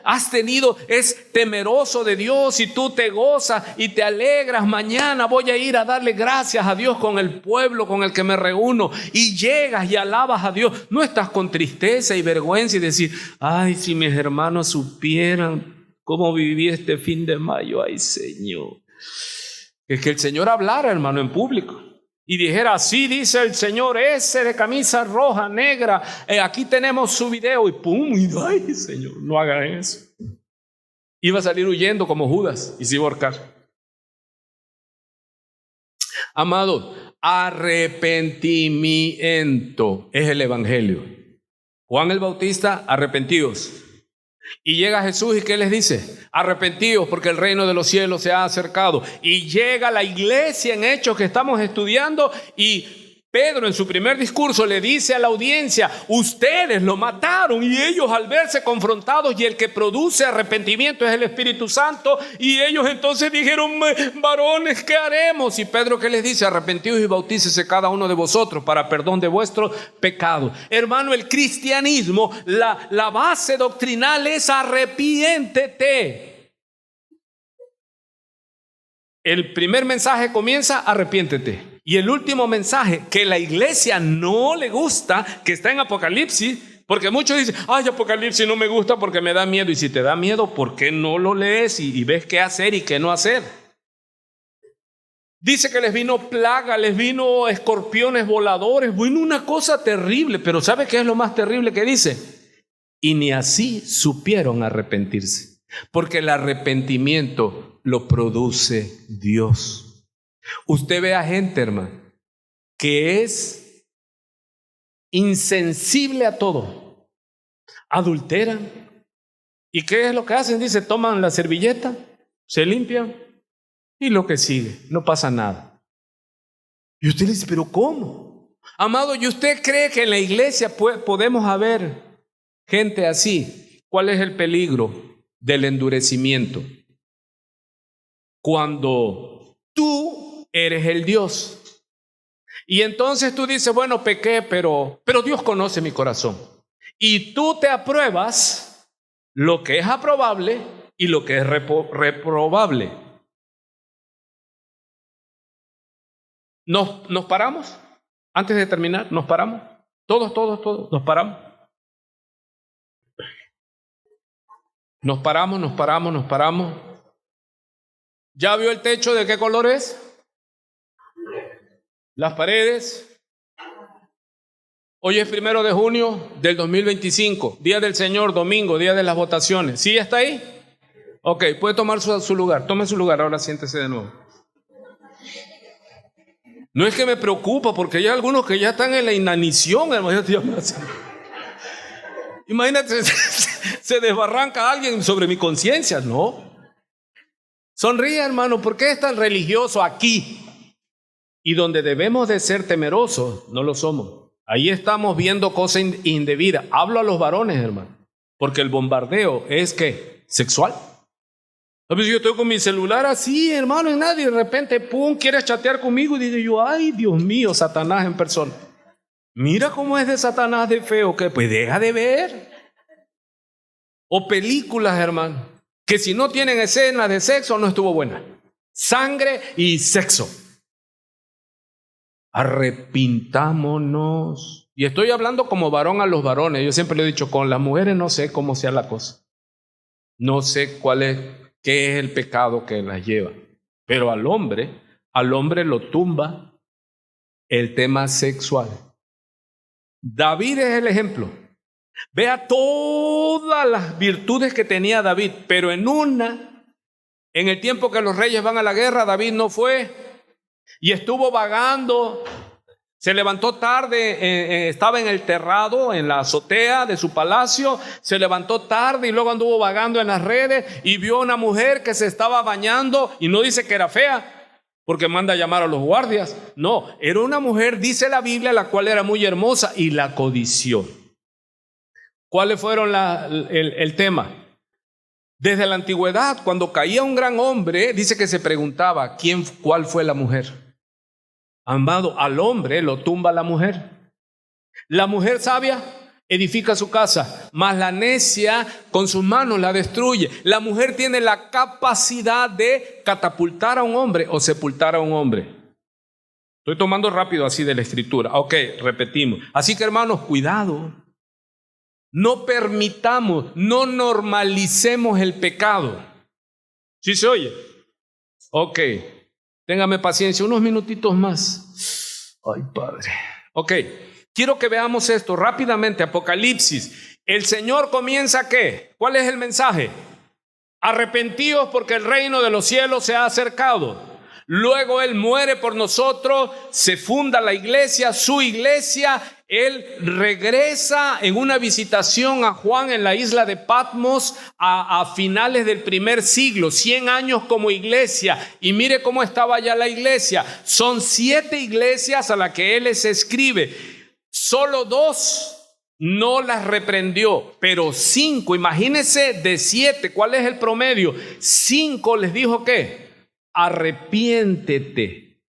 es temeroso de Dios y tú te gozas y te alegras. Mañana voy a ir a darle gracias a Dios con el pueblo con el que me reúno. Y llegas y alabas a Dios. No estás con tristeza y vergüenza y decir, ay, si mis hermanos supieran cómo viví este fin de mayo, ay Señor. Es que el Señor hablara, hermano, en público y dijera, así dice el Señor, ese de camisa roja, negra, aquí tenemos su video y pum, y ay Señor, no hagan eso. Iba a salir huyendo como Judas y se iba a ahorcar. Amado, arrepentimiento es el evangelio. Juan el Bautista, arrepentidos. Y llega Jesús y ¿qué les dice? Arrepentíos porque el reino de los cielos se ha acercado. Y llega la iglesia en Hechos que estamos estudiando y Pedro en su primer discurso le dice a la audiencia, ustedes lo mataron. Y ellos al verse confrontados y el que produce arrepentimiento es el Espíritu Santo. Y ellos entonces dijeron, varones, ¿qué haremos? Y Pedro ¿qué les dice? Arrepentíos y bautícese cada uno de vosotros para perdón de vuestros pecados. Hermano, el cristianismo, la base doctrinal es arrepiéntete. El primer mensaje comienza, arrepiéntete. Y el último mensaje que la iglesia no le gusta, que está en Apocalipsis, porque muchos dicen, ay, Apocalipsis no me gusta porque me da miedo. Y si te da miedo, ¿por qué no lo lees y ves qué hacer y qué no hacer? Dice que les vino plaga, les vino escorpiones voladores, vino una cosa terrible. Pero ¿sabe qué es lo más terrible que dice? Y ni así supieron arrepentirse, porque el arrepentimiento lo produce Dios. Usted ve a gente, hermano, que es insensible a todo. Adulteran. ¿Y qué es lo que hacen? Dice, toman la servilleta, se limpian y lo que sigue, no pasa nada. Y usted le dice, ¿pero cómo? Amado, ¿y usted cree que en la iglesia podemos haber gente así? ¿Cuál es el peligro del endurecimiento? Cuando tú eres el Dios. Y entonces tú dices, bueno, pequé, pero Dios conoce mi corazón. Y tú te apruebas lo que es aprobable y lo que es reprobable. ¿Nos paramos? Antes de terminar, ¿nos paramos? Todos, ¿nos paramos? Nos paramos. ¿Ya vio el techo de qué color es? Las paredes. Hoy es 1 de junio del 2025, Día del Señor, domingo, día de las votaciones. ¿Sí está ahí? Ok, puede tomar su lugar. Tome su lugar, ahora siéntese de nuevo. No es que me preocupa, porque hay algunos que ya están en la inanición, hermano. Imagínate se desbarranca alguien sobre mi conciencia, no. Sonríe, hermano, ¿por qué es tan religioso aquí? Y donde debemos de ser temerosos, no lo somos. Ahí estamos viendo cosas indebidas. Hablo a los varones, hermano, porque el bombardeo es ¿qué? Sexual. A veces yo estoy con mi celular así, hermano, y nadie de repente, pum, quiere chatear conmigo y digo yo, ay, Dios mío, Satanás en persona. Mira cómo es de Satanás de feo, que pues deja de ver. O películas, hermano, que si no tienen escenas de sexo no estuvo buena. Sangre y sexo. Arrepintámonos. Y estoy hablando como varón a los varones. Yo siempre le he dicho, con las mujeres no sé cómo sea la cosa. No sé qué es el pecado que las lleva. Pero al hombre lo tumba el tema sexual. David es el ejemplo. Vea todas las virtudes que tenía David, pero en el tiempo que los reyes van a la guerra, David no fue y estuvo vagando. Se levantó tarde, estaba en el terrado, en la azotea de su palacio, se levantó tarde y luego anduvo vagando en las redes y vio a una mujer que se estaba bañando y no dice que era fea, porque manda a llamar a los guardias. No, era una mujer, dice la Biblia, la cual era muy hermosa y la codició. ¿Cuáles fueron el tema? Desde la antigüedad, cuando caía un gran hombre, dice que se preguntaba, ¿cuál fue la mujer? Amado, al hombre lo tumba la mujer. La mujer sabia edifica su casa, mas la necia con sus manos la destruye. La mujer tiene la capacidad de catapultar a un hombre o sepultar a un hombre. Estoy tomando rápido así de la escritura. Ok, repetimos. Así que hermanos, cuidado. No permitamos, no normalicemos el pecado. ¿Sí se oye? Ok, téngame paciencia, unos minutitos más. Ay, Padre. Ok, quiero que veamos esto rápidamente. Apocalipsis. El Señor comienza ¿qué? ¿Cuál es el mensaje? Arrepentíos porque el reino de los cielos se ha acercado. Luego Él muere por nosotros, se funda la iglesia, su iglesia. Él regresa en una visitación a Juan en la isla de Patmos a finales del primer siglo, 100 años como iglesia. Y mire cómo estaba ya la iglesia. Son 7 iglesias a las que Él les escribe. Solo 2 no las reprendió, pero 5, imagínense de 7, ¿cuál es el promedio? 5 les dijo ¿qué? Arrepiéntete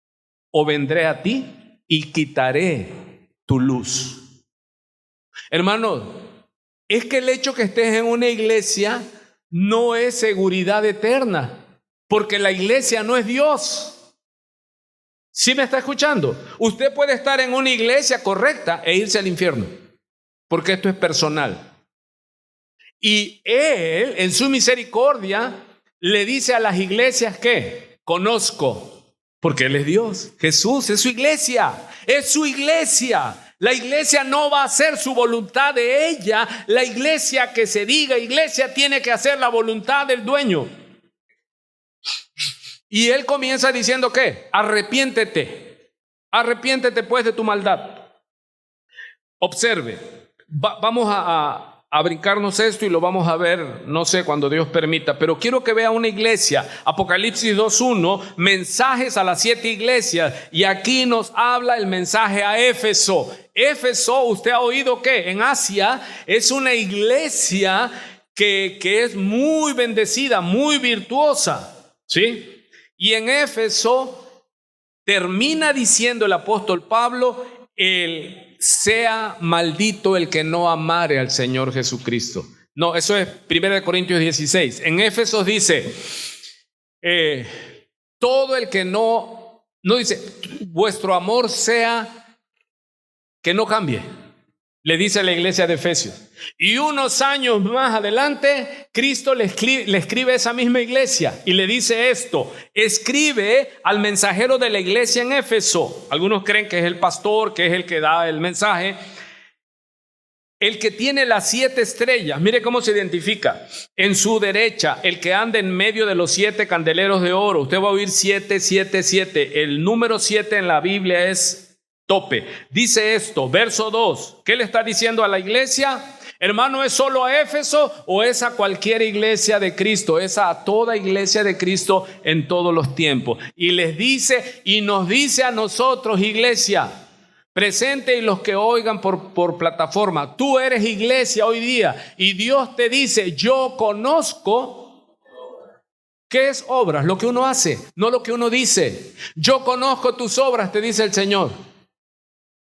o vendré a ti y quitaré tu luz. Hermano, es que el hecho que estés en una iglesia no es seguridad eterna, porque la iglesia no es Dios. ¿Sí me está escuchando? Usted puede estar en una iglesia correcta e irse al infierno, porque esto es personal. Y Él, en su misericordia, le dice a las iglesias que conozco, porque Él es Dios. Jesús es su iglesia, es su iglesia. La iglesia no va a hacer su voluntad de ella. La iglesia que se diga iglesia tiene que hacer la voluntad del dueño. Y Él comienza diciendo ¿qué? Arrepiéntete pues de tu maldad. Observe, vamos a brincarnos esto y lo vamos a ver, no sé, cuando Dios permita, pero quiero que vea una iglesia. Apocalipsis 2:1, mensajes a las 7 iglesias, y aquí nos habla el mensaje a Éfeso. Éfeso, usted ha oído que en Asia es una iglesia que es muy bendecida, muy virtuosa, ¿sí? Y en Éfeso termina diciendo el apóstol Pablo, sea maldito el que no amare al Señor Jesucristo. No, eso es 1 Corintios 16. En Éfesos dice, todo el que no dice, vuestro amor sea que no cambie. Le dice a la iglesia de Efesios. Y unos años más adelante, Cristo le escribe a esa misma iglesia y le dice esto: escribe al mensajero de la iglesia en Éfeso. Algunos creen que es el pastor, que es el que da el mensaje. El que tiene las 7 estrellas, mire cómo se identifica. En su derecha, el que anda en medio de los 7 candeleros de oro. Usted va a oír 7, 7, 7. El número 7 en la Biblia es tope. Dice esto, verso 2. ¿Qué le está diciendo a la iglesia? Hermano, ¿es solo a Éfeso o es a cualquier iglesia de Cristo? Es a toda iglesia de Cristo en todos los tiempos. Y les dice y nos dice a nosotros, iglesia presente y los que oigan por plataforma, tú eres iglesia hoy día y Dios te dice, yo conozco. ¿Qué es obras? Lo que uno hace, no lo que uno dice. Yo conozco tus obras, te dice el Señor.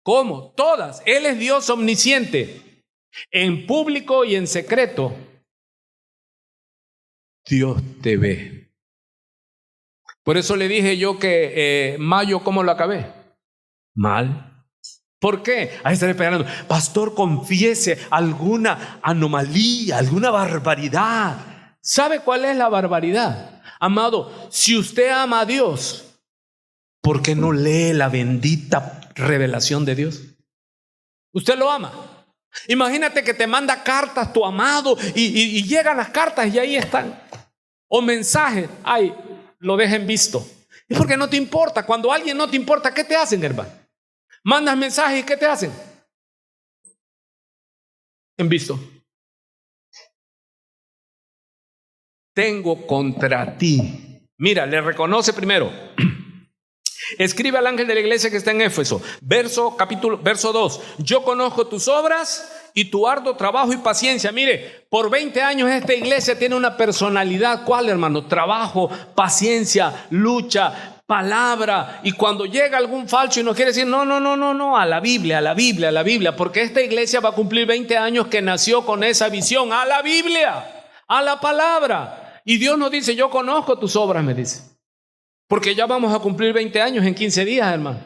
¿Cómo? Todas. Él es Dios omnisciente. En público y en secreto, Dios te ve. Por eso le dije yo que mayo, ¿cómo lo acabé? Mal. ¿Por qué? Ahí estaré esperando. Pastor, confiese alguna anomalía, alguna barbaridad. ¿Sabe cuál es la barbaridad? Amado, si usted ama a Dios, ¿por qué no lee la bendita revelación de Dios? Usted lo ama. Imagínate que te manda cartas tu amado y llegan las cartas y ahí están. O mensajes, ay, lo dejen visto. Es porque no te importa. Cuando alguien no te importa, ¿qué te hacen, hermano? Mandas mensajes y ¿qué te hacen? En visto. Tengo contra ti. Mira, le reconoce primero. Escribe al ángel de la iglesia que está en Éfeso, verso 2. Yo conozco tus obras y tu arduo trabajo y paciencia. Mire, por 20 años esta iglesia tiene una personalidad. ¿Cuál, hermano? Trabajo, paciencia, lucha, palabra. Y cuando llega algún falso y nos quiere decir, no, a la Biblia, porque esta iglesia va a cumplir 20 años que nació con esa visión, a la Biblia, a la palabra. Y Dios nos dice, yo conozco tus obras, me dice. Porque ya vamos a cumplir 20 años en 15 días, hermano.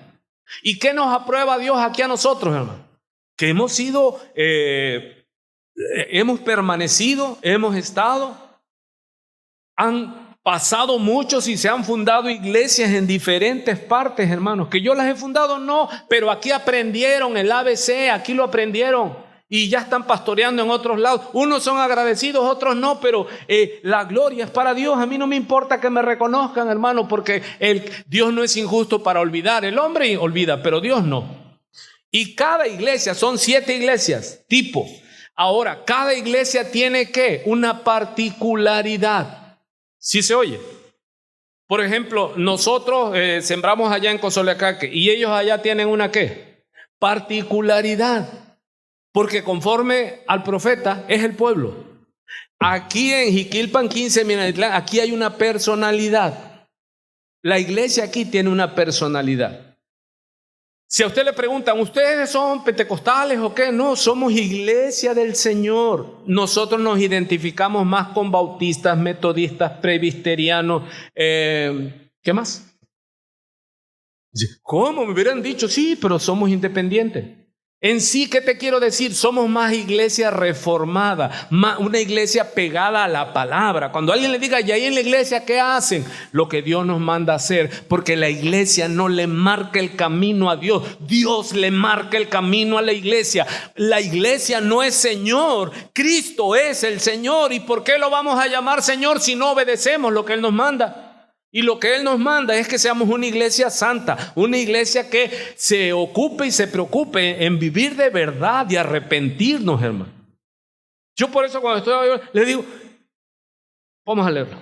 ¿Y qué nos aprueba Dios aquí a nosotros, hermano? Que hemos sido, hemos permanecido, hemos estado. Han pasado muchos y se han fundado iglesias en diferentes partes, hermanos. Que yo las he fundado, no, pero aquí aprendieron el ABC, aquí lo aprendieron. Y ya están pastoreando en otros lados. Unos son agradecidos, otros no, pero la gloria es para Dios. A mí no me importa que me reconozcan, hermano, porque Dios no es injusto para olvidar. El hombre olvida, pero Dios no. Y cada iglesia, son 7 iglesias, tipo. Ahora, cada iglesia tiene ¿qué? Una particularidad. ¿Sí se oye? Por ejemplo, nosotros sembramos allá en Cozoleacaque y ellos allá tienen una ¿qué? Particularidad. Porque conforme al profeta es el pueblo. Aquí en Jiquilpan 15, Minatitlán, aquí hay una personalidad. La iglesia aquí tiene una personalidad. Si a usted le preguntan, ¿ustedes son pentecostales o qué? No, somos iglesia del Señor. Nosotros nos identificamos más con bautistas, metodistas, presbiterianos. ¿Qué más? ¿Cómo? Me hubieran dicho, sí, pero somos independientes. En sí, ¿qué te quiero decir? Somos más iglesia reformada, una iglesia pegada a la palabra. Cuando alguien le diga, ¿y ahí en la iglesia qué hacen? Lo que Dios nos manda a hacer, porque la iglesia no le marca el camino a Dios. Dios le marca el camino a la iglesia. La iglesia no es Señor, Cristo es el Señor. ¿Y por qué lo vamos a llamar Señor si no obedecemos lo que Él nos manda? Y lo que Él nos manda es que seamos una iglesia santa, una iglesia que se ocupe y se preocupe en vivir de verdad y arrepentirnos, hermano. Yo por eso cuando estoy le digo, vamos a leerlo.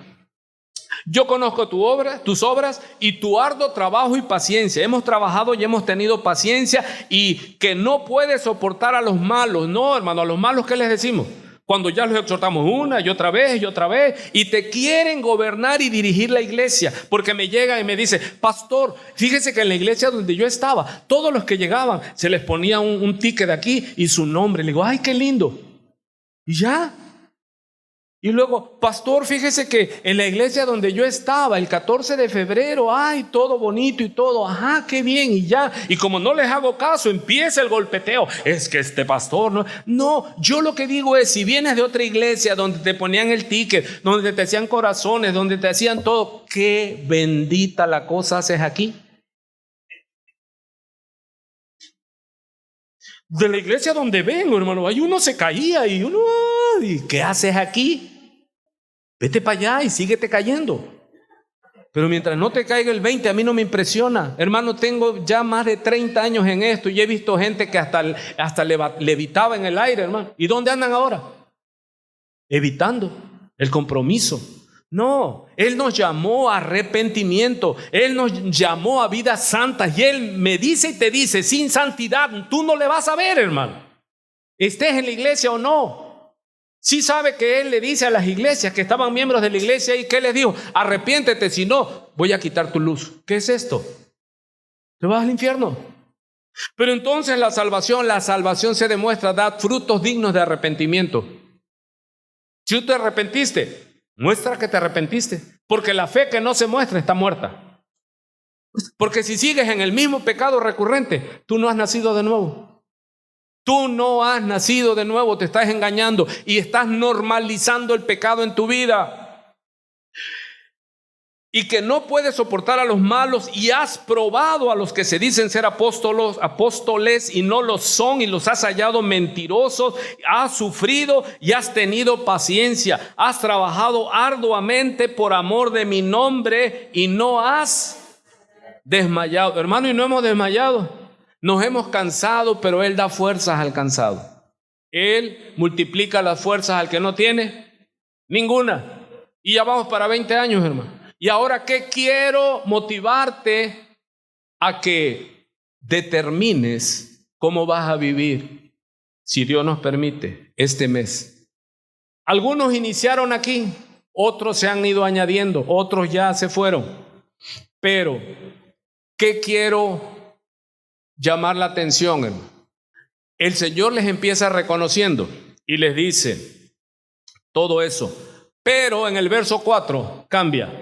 Yo conozco tus obras y tu arduo trabajo y paciencia. Hemos trabajado y hemos tenido paciencia y que no puedes soportar a los malos. No, hermano, a los malos, ¿qué les decimos? Cuando ya los exhortamos una y otra vez y te quieren gobernar y dirigir la iglesia, porque me llegan y me dicen, pastor, fíjese que en la iglesia donde yo estaba, todos los que llegaban se les ponía un ticket de aquí y su nombre. Le digo, ay, qué lindo. Y ya. Y luego, pastor, fíjese que en la iglesia donde yo estaba, el 14 de febrero, ay, todo bonito y todo, ajá, qué bien, y ya. Y como no les hago caso, empieza el golpeteo. Es que este pastor, no, yo lo que digo es, si vienes de otra iglesia donde te ponían el ticket, donde te hacían corazones, donde te hacían todo, qué bendita la cosa haces aquí. De la iglesia donde vengo, hermano, ahí uno se caía y uno, ¿y qué haces aquí? Vete para allá y síguete cayendo.
Pero mientras no te caiga el 20, a mí no me impresiona. Hermano, tengo ya más de 30 años en esto y he visto gente que hasta levitaba en el aire, hermano. ¿Y dónde andan ahora? Evitando el compromiso. No, Él nos llamó a arrepentimiento. Él nos llamó a vidas santas. Y Él me dice y te dice, sin santidad tú no le vas a ver, hermano. Estés en la iglesia o no. Sí sabe que Él le dice a las iglesias que estaban miembros de la iglesia y que les dijo, arrepiéntete, si no, voy a quitar tu luz. ¿Qué es esto? Te vas al infierno. Pero entonces la salvación se demuestra, da frutos dignos de arrepentimiento. Si tú te arrepentiste, muestra que te arrepentiste, porque la fe que no se muestra está muerta. Porque si sigues en el mismo pecado recurrente, tú no has nacido de nuevo. Tú no has nacido de nuevo, te estás engañando y estás normalizando el pecado en tu vida. Y que no puedes soportar a los malos y has probado a los que se dicen ser apóstoles y no lo son y los has hallado mentirosos, has sufrido y has tenido paciencia, has trabajado arduamente por amor de mi nombre y no has desmayado. Hermano, y no hemos desmayado. Nos hemos cansado, pero Él da fuerzas al cansado. Él multiplica las fuerzas al que no tiene ninguna. Y ya vamos para 20 años, hermano. Y ahora, ¿qué quiero motivarte a que determines cómo vas a vivir, si Dios nos permite, este mes? Algunos iniciaron aquí, otros se han ido añadiendo, otros ya se fueron. Pero, ¿qué quiero llamar la atención, hermano? El Señor les empieza reconociendo y les dice todo eso. Pero en el verso 4 cambia.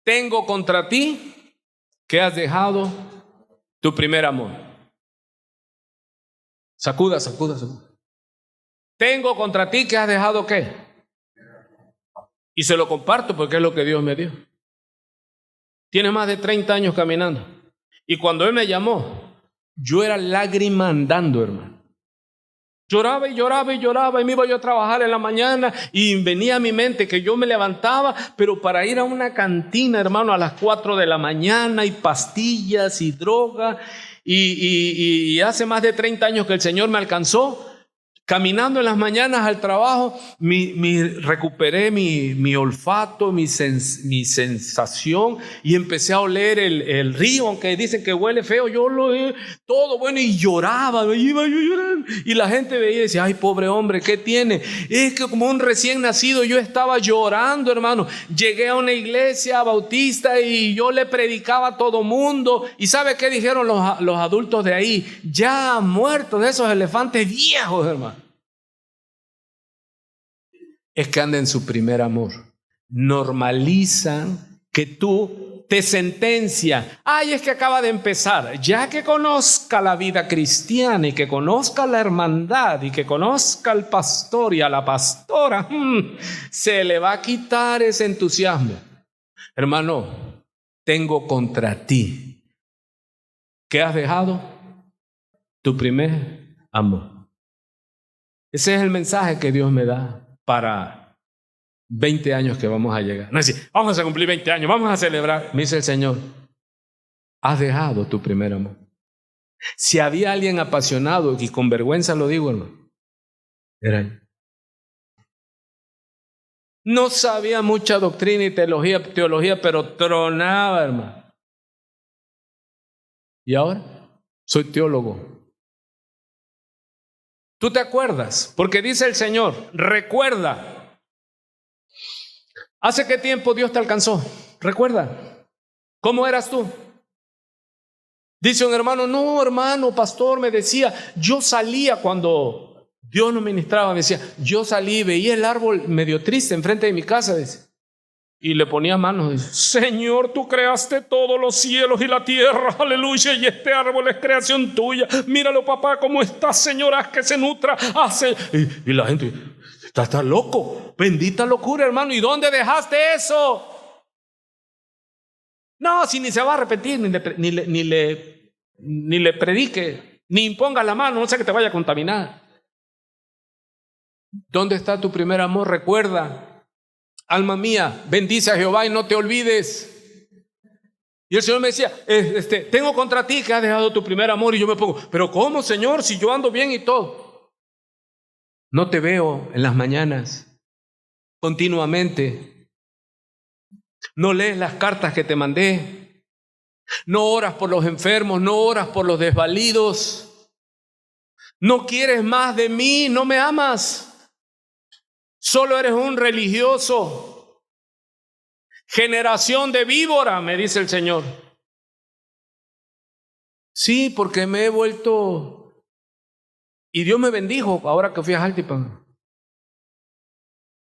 Tengo contra ti que has dejado tu primer amor. Sacuda. Tengo contra ti que has dejado ¿qué? Y se lo comparto porque es lo que Dios me dio. Tiene más de 30 años caminando. Y cuando Él me llamó, yo era lágrima andando, hermano. Lloraba y me iba yo a trabajar en la mañana y venía a mi mente que yo me levantaba, pero para ir a una cantina, hermano, a las 4 de la mañana y pastillas y droga y hace más de 30 años que el Señor me alcanzó. Caminando en las mañanas al trabajo, recuperé mi olfato, mi sensación y empecé a oler el río, aunque dicen que huele feo, yo lo todo bueno y lloraba, iba yo llorando. Y la gente veía y decía, ay, pobre hombre, ¿qué tiene? Es que como un recién nacido yo estaba llorando, hermano. Llegué a una iglesia bautista y yo le predicaba a todo mundo. ¿Y sabe qué dijeron los adultos de ahí? Ya muertos de esos elefantes viejos, hermano. Es que anda en su primer amor. Normalizan que tú te sentencias. Ay, es que acaba de empezar. Ya que conozca la vida cristiana y que conozca la hermandad y que conozca al pastor y a la pastora, se le va a quitar ese entusiasmo. Hermano, tengo contra ti que has dejado tu primer amor. Ese es el mensaje que Dios me da para 20 años que vamos a llegar. No es decir, vamos a cumplir 20 años, vamos a celebrar. Me dice el Señor, has dejado tu primer amor. Si había alguien apasionado, y con vergüenza lo digo, hermano, era yo. No sabía mucha doctrina y teología, pero tronaba, hermano. Y ahora soy teólogo. ¿Tú te acuerdas? Porque dice el Señor, recuerda. ¿Hace qué tiempo Dios te alcanzó? Recuerda. ¿Cómo eras tú? Dice un hermano, no, hermano, pastor, me decía, yo salía cuando Dios nos ministraba, me decía, yo salí, veía el árbol medio triste enfrente de mi casa, dice, y le ponía manos, dice, Señor, tú creaste todos los cielos y la tierra, aleluya, y este árbol es creación tuya, míralo, papá, cómo está, Señor, haz que se nutra, hace, y la gente, está loco, bendita locura, hermano, ¿y dónde dejaste eso? No, si ni se va a arrepentir, ni le predique, ni imponga la mano, no sé que te vaya a contaminar. ¿Dónde está tu primer amor? Recuerda, alma mía, bendice a Jehová y no te olvides. Y el Señor me decía, tengo contra ti que has dejado tu primer amor. Y yo me pongo, pero ¿cómo, Señor? Si yo ando bien y todo. No te veo en las mañanas, continuamente. No lees las cartas que te mandé. No oras por los enfermos, no oras por los desvalidos. No quieres más de mí, no me amas. Solo eres un religioso. Generación de víbora, me dice el Señor. Sí, porque me he vuelto... Y Dios me bendijo ahora que fui a Jaltipan.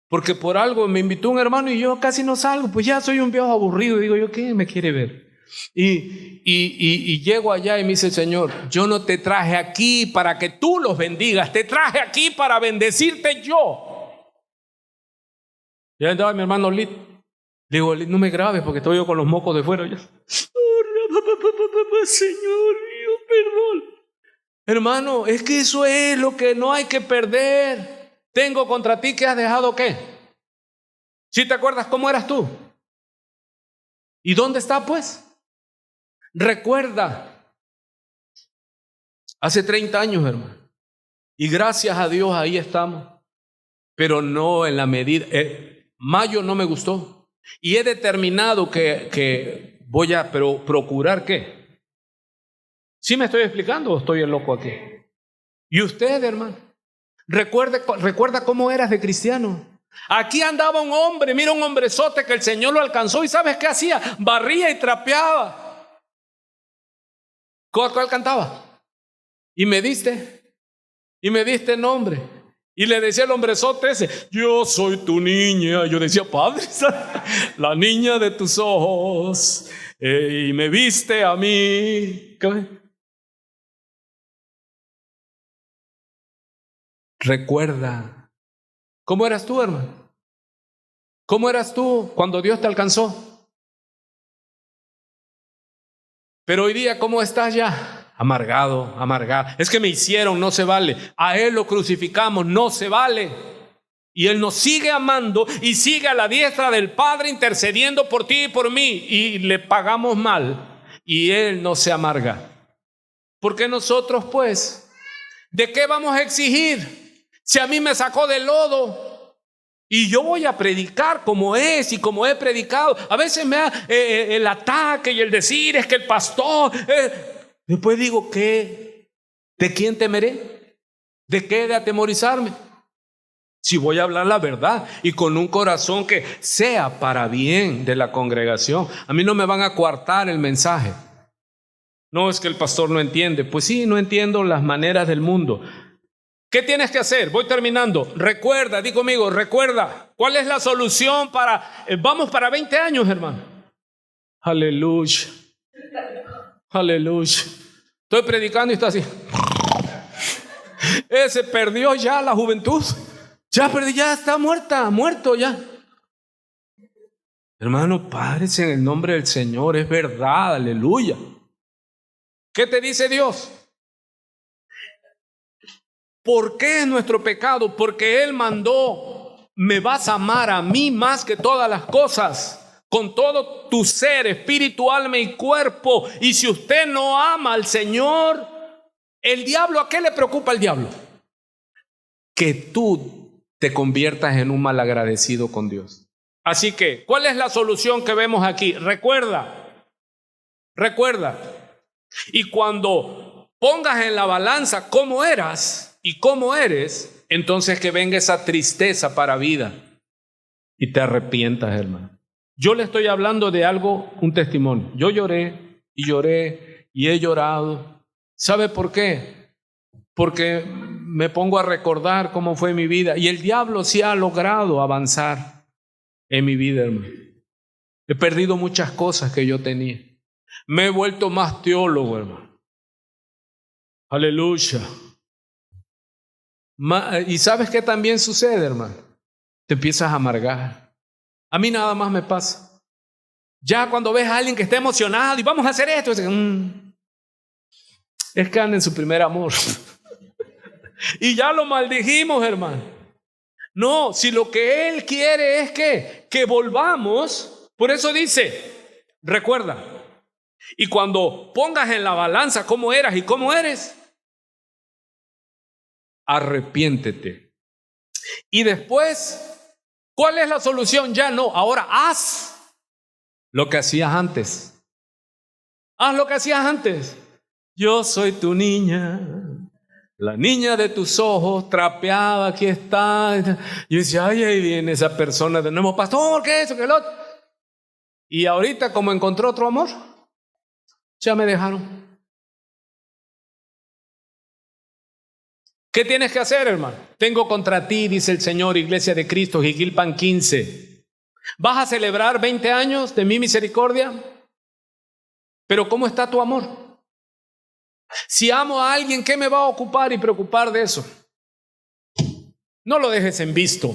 Porque por algo me invitó un hermano y yo casi no salgo. Pues ya soy un viejo aburrido. Digo yo, ¿qué me quiere ver? Y llego allá y me dice el Señor, yo no te traje aquí para que tú los bendigas. Te traje aquí para bendecirte yo. Ya andaba mi hermano Lit. Digo, no me grabes porque estoy yo con los mocos de fuera. Señor mío, perdón. Hermano, es que eso es lo que no hay que perder. Tengo contra ti que has dejado ¿qué? ¿Sí te acuerdas cómo eras tú? ¿Y dónde está pues? Recuerda. Hace 30 años, hermano. Y gracias a Dios ahí estamos. Pero no en la medida... mayo no me gustó. Y he determinado que voy a procurar ¿qué? ¿Sí me estoy explicando o estoy el loco aquí? Y usted, hermano, recuerda cómo eras de cristiano. Aquí andaba un hombre, mira un hombrezote que el Señor lo alcanzó. ¿Y sabes qué hacía? Barría y trapeaba. ¿Cuál cantaba? Y me diste nombre. Y le decía el hombrezote ese, yo soy tu niña. Yo decía, Padre, la niña de tus ojos, y me viste a mí. ¿Qué? Recuerda, ¿cómo eras tú, hermano? ¿Cómo eras tú cuando Dios te alcanzó? Pero hoy día, ¿cómo estás ya? Amargado. Es que me hicieron, no se vale. A Él lo crucificamos, no se vale. Y Él nos sigue amando y sigue a la diestra del Padre intercediendo por ti y por mí. Y le pagamos mal y Él no se amarga. Porque nosotros pues, ¿de qué vamos a exigir? Si a mí me sacó del lodo y yo voy a predicar como es y como he predicado. A veces me da el ataque y el decir es que el pastor... Después digo, ¿qué? ¿De quién temeré? ¿De qué he de atemorizarme? Si voy a hablar la verdad y con un corazón que sea para bien de la congregación. A mí no me van a coartar el mensaje. No es que el pastor no entiende. Pues sí, no entiendo las maneras del mundo. ¿Qué tienes que hacer? Voy terminando. Recuerda, di conmigo, recuerda. ¿Cuál es la solución para... vamos para 20 años, hermano. Aleluya. Aleluya. Estoy predicando y está así. Se perdió ya la juventud. Ya está muerto ya. Hermano, párese en el nombre del Señor, es verdad, aleluya. ¿Qué te dice Dios? ¿Por qué es nuestro pecado? Porque Él mandó, me vas a amar a mí más que todas las cosas. Con todo tu ser, espíritu, alma y cuerpo. Y si usted no ama al Señor, el diablo, ¿a qué le preocupa el diablo? Que tú te conviertas en un malagradecido con Dios. Así que, ¿cuál es la solución que vemos aquí? Recuerda. Y cuando pongas en la balanza cómo eras y cómo eres, entonces que venga esa tristeza para vida y te arrepientas, hermano. Yo le estoy hablando de algo, un testimonio. Yo lloré y he llorado. ¿Sabe por qué? Porque me pongo a recordar cómo fue mi vida. Y el diablo sí ha logrado avanzar en mi vida, hermano. He perdido muchas cosas que yo tenía. Me he vuelto más teólogo, hermano. Aleluya. ¿Y sabes qué también sucede, hermano? Te empiezas a amargar. A mí nada más me pasa. Ya cuando ves a alguien que está emocionado y vamos a hacer esto, es que anda en su primer amor. Y ya lo maldijimos, hermano. No, si lo que Él quiere es que volvamos. Por eso dice, recuerda, Y cuando pongas en la balanza cómo eras y cómo eres, arrepiéntete. Y después, ¿cuál es la solución? Ya no, ahora haz lo que hacías antes. Haz lo que hacías antes. Yo soy tu niña, la niña de tus ojos, trapeada, aquí está. Y yo decía, ay, ahí viene esa persona de nuevo, pastor, ¿qué es eso? ¿Qué es lo otro? Y ahorita, como encontró otro amor, ya me dejaron. ¿Qué tienes que hacer, hermano? Tengo contra ti, dice el Señor, Iglesia de Cristo, Jiquilpan 15. ¿Vas a celebrar 20 años de mi misericordia? Pero ¿cómo está tu amor? Si amo a alguien, ¿qué me va a ocupar y preocupar de eso? No lo dejes en visto.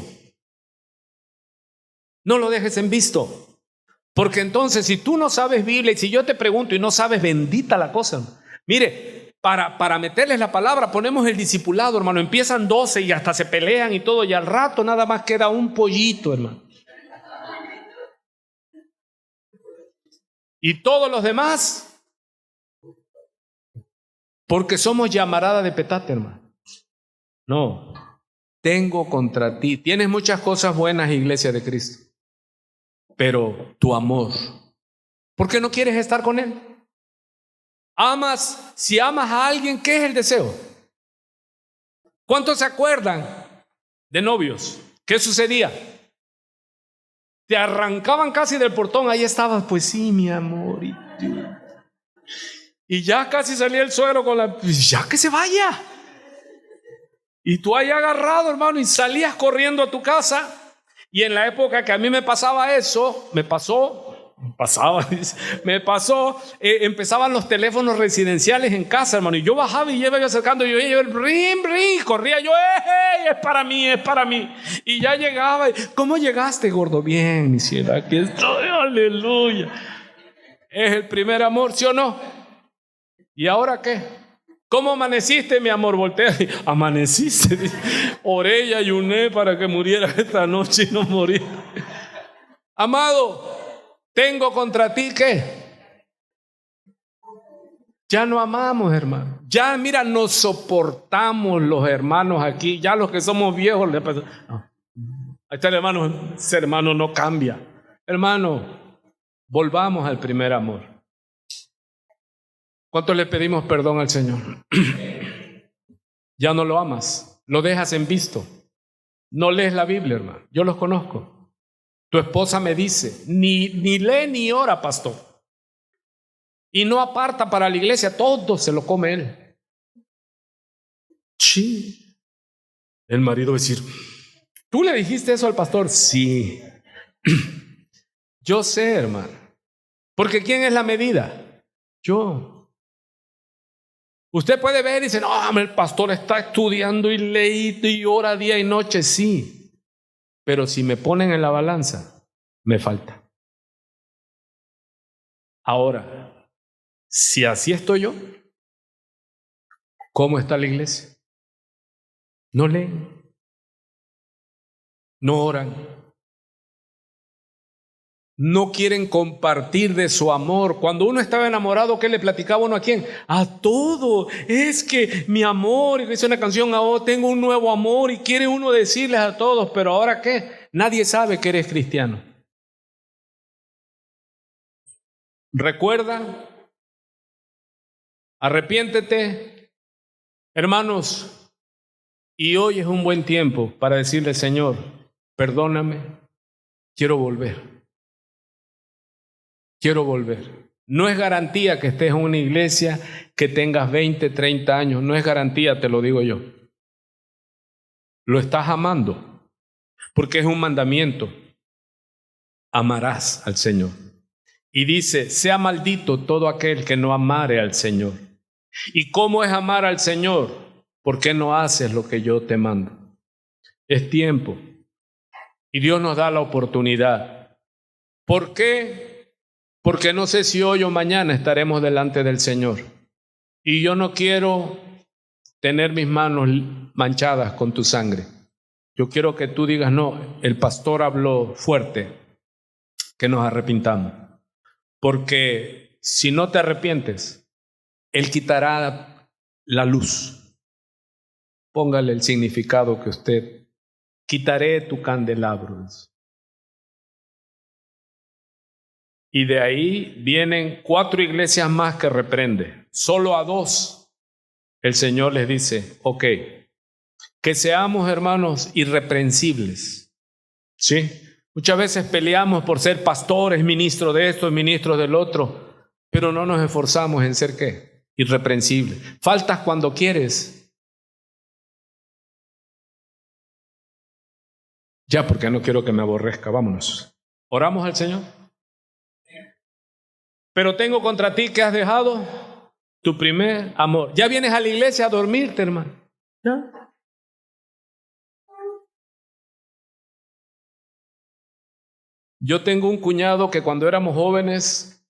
No lo dejes en visto. Porque entonces, si tú no sabes Biblia y si yo te pregunto y no sabes, bendita la cosa. Mire, para meterles la palabra, ponemos el discipulado, hermano. Empiezan 12 y hasta se pelean y todo, y al rato nada más queda un pollito, hermano. Y todos los demás, porque somos llamarada de petate, hermano. No, tengo contra ti. Tienes muchas cosas buenas, Iglesia de Cristo, pero tu amor, ¿por qué no quieres estar con Él? Si amas a alguien, ¿qué es el deseo? ¿Cuántos se acuerdan de novios? ¿Qué sucedía? Te arrancaban casi del portón, ahí estabas, pues sí, mi amor. Y ya casi salía el suegro con ya que se vaya. Y tú ahí agarrado, hermano, y salías corriendo a tu casa. Y en la época que a mí me pasaba eso, empezaban los teléfonos residenciales en casa, hermano. Y yo bajaba y iba acercando, y yo brin, corría yo, es para mí. Y ya llegaba, ¿cómo llegaste, gordo? Bien, mi cielo, aquí estoy, aleluya. Es el primer amor, ¿sí o no? ¿Y ahora qué? ¿Cómo amaneciste, mi amor? Voltea. Amaneciste. Oré y ayuné para que muriera esta noche y no morir. Amado, tengo contra ti, ¿qué? Ya no amamos, hermano. Ya, mira, nos soportamos los hermanos aquí. Ya los que somos viejos. No. Ahí está el hermano. Ese hermano no cambia. Hermano, volvamos al primer amor. ¿Cuánto le pedimos perdón al Señor? Ya no lo amas, lo dejas en visto. No lees la Biblia, hermano. Yo los conozco. Tu esposa me dice, ni lee ni ora, pastor. Y no aparta para la iglesia, todo se lo come él. Sí. El marido va a decir, ¿tú le dijiste eso al pastor? Sí. Yo sé, hermano. Porque ¿quién es la medida? Yo. Usted puede ver y dice, no, el pastor está estudiando y leído y ora día y noche. Sí, pero si me ponen en la balanza, me falta. Ahora, si así estoy yo, ¿cómo está la iglesia? No leen, no oran, no quieren compartir de su amor. Cuando uno estaba enamorado, ¿qué le platicaba uno a quién? A todo. Es que mi amor, y dice una canción, tengo un nuevo amor, y quiere uno decirles a todos, pero ahora ¿qué? Nadie sabe que eres cristiano. Recuerda, arrepiéntete, hermanos, y hoy es un buen tiempo para decirle, Señor, perdóname, quiero volver. Quiero volver. No es garantía que estés en una iglesia, que tengas 20, 30 años. No es garantía, te lo digo yo. Lo estás amando, porque es un mandamiento. Amarás al Señor. Y dice, sea maldito todo aquel que no amare al Señor. ¿Y cómo es amar al Señor? ¿Por qué no haces lo que yo te mando? Es tiempo. Y Dios nos da la oportunidad. ¿Por qué? Porque no sé si hoy o mañana estaremos delante del Señor. Y yo no quiero tener mis manos manchadas con tu sangre. Yo quiero que tú digas, no, el pastor habló fuerte, que nos arrepintamos. Porque si no te arrepientes, Él quitará la luz. Póngale el significado que usted, quitaré tu candelabro. Y de ahí vienen 4 iglesias más que reprende. Solo a 2 el Señor les dice, ok, que seamos, hermanos, irreprensibles. ¿Sí? Muchas veces peleamos por ser pastores, ministros de esto, ministros del otro, pero no nos esforzamos en ser ¿qué? Irreprensibles. Faltas cuando quieres. Ya, porque no quiero que me aborrezca, vámonos. ¿Oramos al Señor? Pero tengo contra ti que has dejado tu primer amor. Ya vienes a la iglesia a dormirte, hermano. ¿Ya? Yo tengo un cuñado que cuando éramos jóvenes,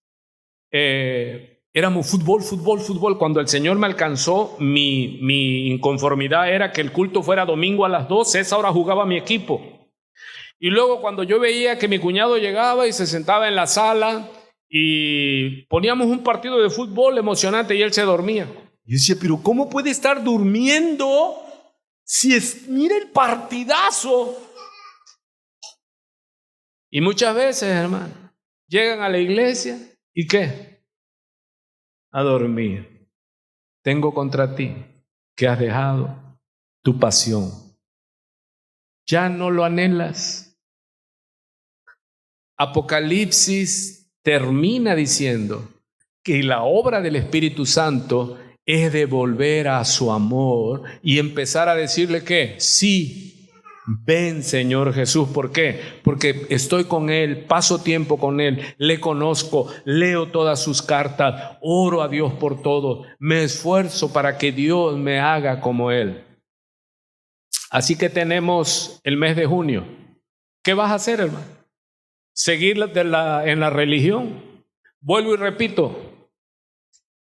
éramos fútbol. Cuando el Señor me alcanzó, mi inconformidad era que el culto fuera domingo a las 12, esa hora jugaba mi equipo. Y luego cuando yo veía que mi cuñado llegaba y se sentaba en la sala y poníamos un partido de fútbol emocionante y él se dormía. Yo decía, pero ¿cómo puede estar durmiendo si mira el partidazo? Y muchas veces, hermano, llegan a la iglesia y ¿qué? A dormir. Tengo contra ti que has dejado tu pasión. Ya no lo anhelas. Apocalipsis termina diciendo que la obra del Espíritu Santo es de volver a su amor y empezar a decirle que sí. Ven, Señor Jesús. ¿Por qué? Porque estoy con Él, paso tiempo con Él, le conozco, leo todas sus cartas, oro a Dios por todo, me esfuerzo para que Dios me haga como Él. Así que tenemos el mes de junio. ¿Qué vas a hacer, hermano? ¿Seguir en la religión? Vuelvo y repito,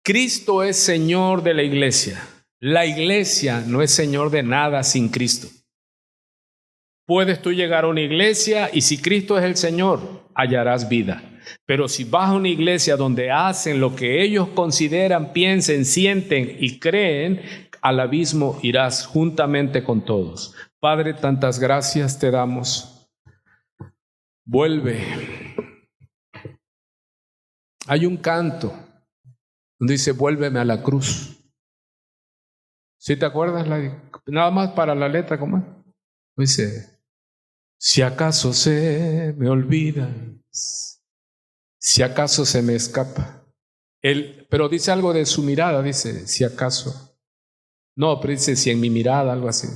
Cristo es Señor de la iglesia. La iglesia no es Señor de nada sin Cristo. Puedes tú llegar a una iglesia y si Cristo es el Señor, hallarás vida. Pero si vas a una iglesia donde hacen lo que ellos consideran, piensen, sienten y creen, al abismo irás juntamente con todos. Padre, tantas gracias te damos. Vuelve. Hay un canto donde dice, vuélveme a la cruz. ¿Sí te acuerdas? Nada más para la letra, ¿cómo es? Dice, si acaso se me olvida, si acaso se me escapa. Pero dice algo de su mirada, dice, si acaso. No, pero dice, si en mi mirada, algo así.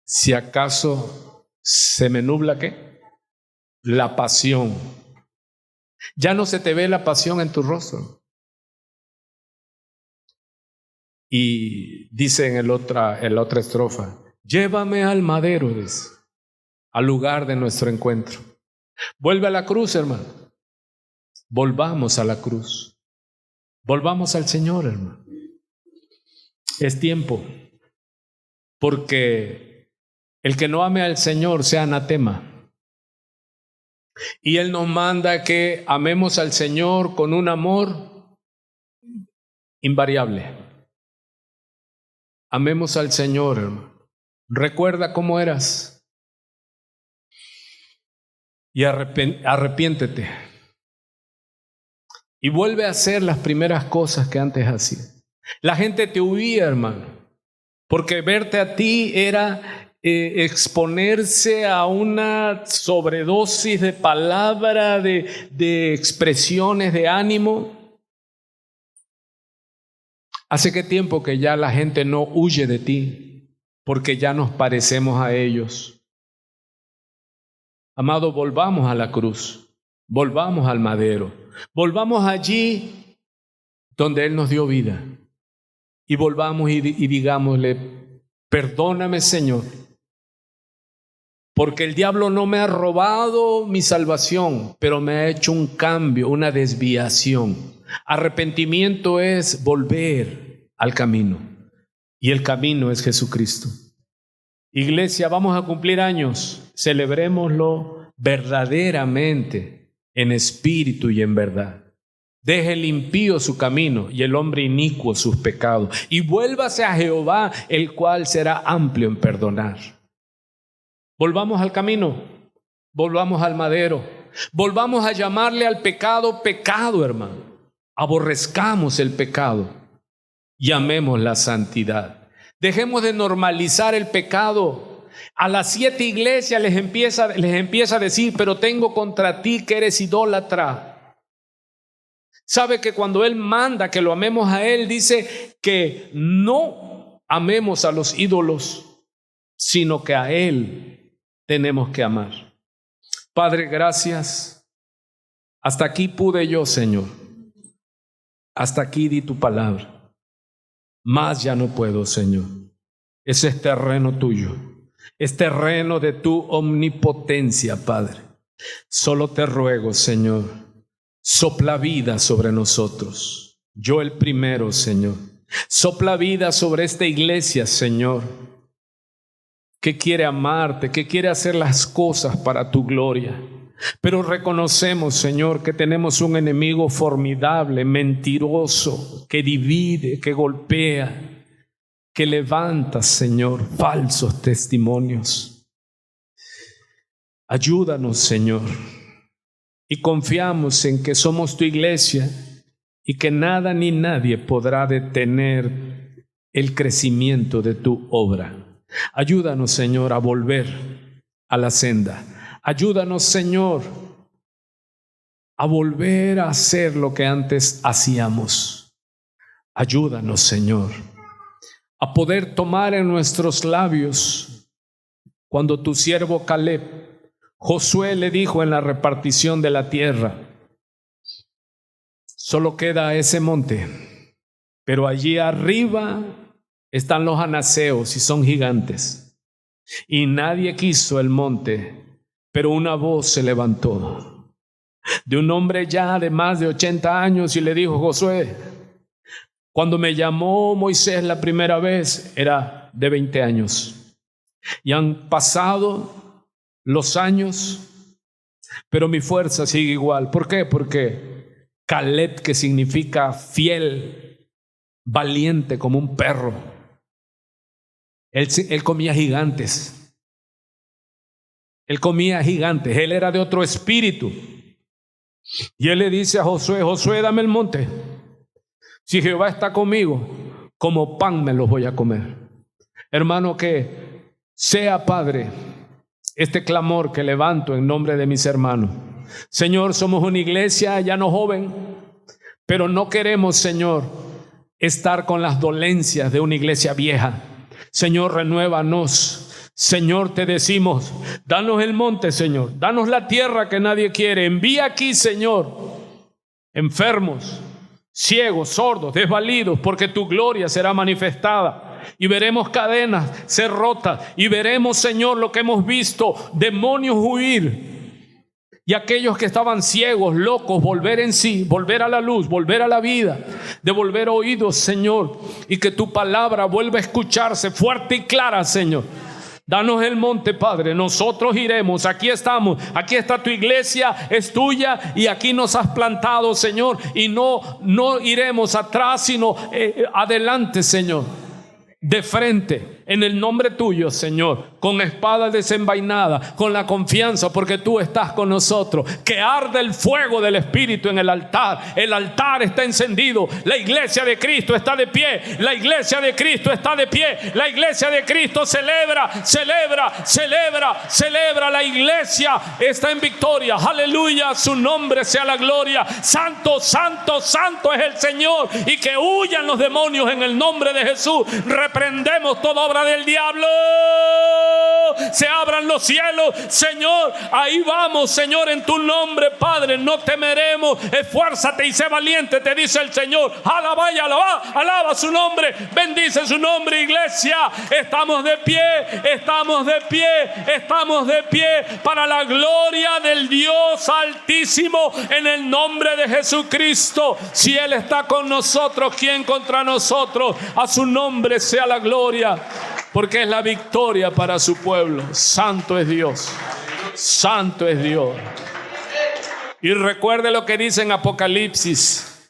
Si acaso se me nubla, ¿qué? La pasión. Ya no se te ve la pasión en tu rostro. Y dice en la otra estrofa, llévame al madero, dice, al lugar de nuestro encuentro. Vuelve a la cruz, hermano. Volvamos a la cruz. Volvamos al Señor, hermano. Es tiempo. Porque el que no ame al Señor sea anatema. Y Él nos manda que amemos al Señor con un amor invariable. Amemos al Señor, hermano. Recuerda cómo eras y arrepiéntete y vuelve a hacer las primeras cosas que antes hacías. La gente te huía, hermano, porque verte a ti era exponerse a una sobredosis de palabra, de expresiones de ánimo. ¿Hace qué tiempo que ya la gente no huye de ti? Porque ya nos parecemos a ellos. Amado, volvamos a la cruz, volvamos al madero, volvamos allí donde Él nos dio vida y volvamos y digámosle, perdóname, Señor, porque el diablo no me ha robado mi salvación, pero me ha hecho un cambio, una desviación. Arrepentimiento es volver al camino. Y el camino es Jesucristo. Iglesia, vamos a cumplir años. Celebrémoslo verdaderamente en espíritu y en verdad. Deje el impío su camino y el hombre inicuo sus pecados, y vuélvase a Jehová, el cual será amplio en perdonar. Volvamos al camino, volvamos al madero, volvamos a llamarle al pecado pecado, hermano. Aborrezcamos el pecado y amemos la santidad. Dejemos de normalizar el pecado. A las 7 iglesias les empieza a decir: pero tengo contra ti que eres idólatra. Sabe que cuando Él manda que lo amemos a Él, dice que no amemos a los ídolos, sino que a Él tenemos que amar. Padre, gracias. Hasta aquí pude yo, Señor. Hasta aquí di tu palabra. Más ya no puedo, Señor. Ese es terreno tuyo. Es terreno de tu omnipotencia, Padre. Solo te ruego, Señor, sopla vida sobre nosotros. Yo el primero, Señor. Sopla vida sobre esta iglesia, Señor, que quiere amarte, que quiere hacer las cosas para tu gloria. Pero reconocemos, Señor, que tenemos un enemigo formidable, mentiroso, que divide, que golpea, que levanta, Señor, falsos testimonios. Ayúdanos, Señor. Y confiamos en que somos tu iglesia y que nada ni nadie podrá detener el crecimiento de tu obra. Ayúdanos, Señor, a volver a la senda. Ayúdanos, Señor, a volver a hacer lo que antes hacíamos. Ayúdanos, Señor, a poder tomar en nuestros labios cuando tu siervo Caleb, Josué, le dijo en la repartición de la tierra: solo queda ese monte, pero allí arriba están los anaseos y son gigantes. Y nadie quiso el monte, pero una voz se levantó de un hombre ya de más de 80 años y le dijo: Josué, cuando me llamó Moisés la primera vez era de 20 años y han pasado los años, pero mi fuerza sigue igual. ¿Por qué? Porque Caleb, que significa fiel, valiente como un perro, él comía gigantes. Él comía gigantes. Él era de otro espíritu. Y él le dice a Josué: Josué, dame el monte. Si Jehová está conmigo, como pan me los voy a comer. Hermano, que sea, Padre, este clamor que levanto en nombre de mis hermanos. Señor, somos una iglesia ya no joven, pero no queremos, Señor, estar con las dolencias de una iglesia vieja. Señor, renuévanos. Señor, te decimos: danos el monte, Señor, danos la tierra que nadie quiere. Envía aquí, Señor, enfermos, ciegos, sordos, desvalidos, porque tu gloria será manifestada. Y veremos cadenas ser rotas. Y veremos, Señor, lo que hemos visto: demonios huir. Y aquellos que estaban ciegos, locos, volver en sí, volver a la luz, volver a la vida, devolver oídos, Señor. Y que tu palabra vuelva a escucharse fuerte y clara, Señor. Danos el monte, Padre, nosotros iremos, aquí estamos, aquí está tu iglesia, es tuya y aquí nos has plantado, Señor. Y no iremos atrás, sino adelante, Señor. De frente, en el nombre tuyo, Señor, con espada desenvainada, con la confianza, porque tú estás con nosotros. Que arde el fuego del Espíritu en el altar. El altar está encendido. La iglesia de Cristo está de pie. La iglesia de Cristo está de pie. La iglesia de Cristo celebra. La iglesia está en victoria. Aleluya, su nombre sea la gloria. Santo, santo, santo es el Señor. Y que huyan los demonios en el nombre de Jesús. Reprendemos toda obra del diablo. Se abran los cielos, Señor. Ahí vamos, Señor, en tu nombre, Padre. No temeremos. Esfuérzate y sé valiente, te dice el Señor. Alaba y alaba su nombre. Bendice su nombre, iglesia. Estamos de pie, estamos de pie, estamos de pie para la gloria del Dios Altísimo, en el nombre de Jesucristo. Si Él está con nosotros, ¿quién contra nosotros? A su nombre sea la gloria, porque es la victoria para su pueblo. Santo es Dios, santo es Dios. Y recuerde lo que dice en Apocalipsis: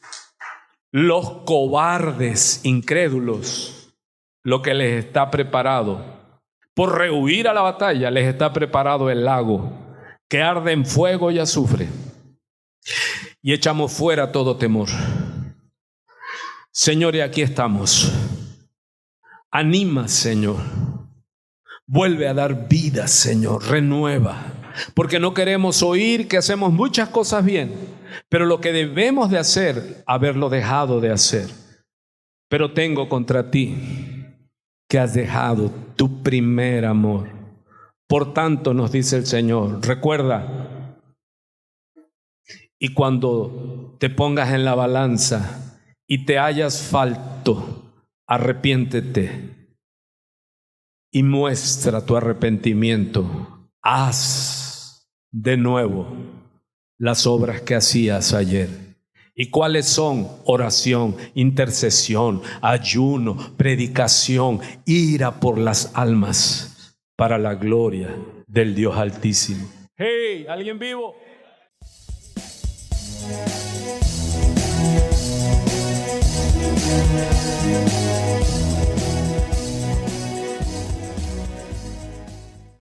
los cobardes, incrédulos, lo que les está preparado. Por rehuir a la batalla les está preparado el lago que arde en fuego y azufre. Y echamos fuera todo temor. Señor, y aquí estamos. Anima, Señor. Vuelve a dar vida, Señor. Renueva. Porque no queremos oír que hacemos muchas cosas bien, pero lo que debemos de hacer, haberlo dejado de hacer. Pero tengo contra ti que has dejado tu primer amor. Por tanto, nos dice el Señor, recuerda, y cuando te pongas en la balanza y te hallas falto, arrepiéntete y muestra tu arrepentimiento. Haz de nuevo las obras que hacías ayer. ¿Y cuáles son? Oración, intercesión, ayuno, predicación, ira por las almas para la gloria del Dios Altísimo. ¡Hey! ¿Alguien vivo?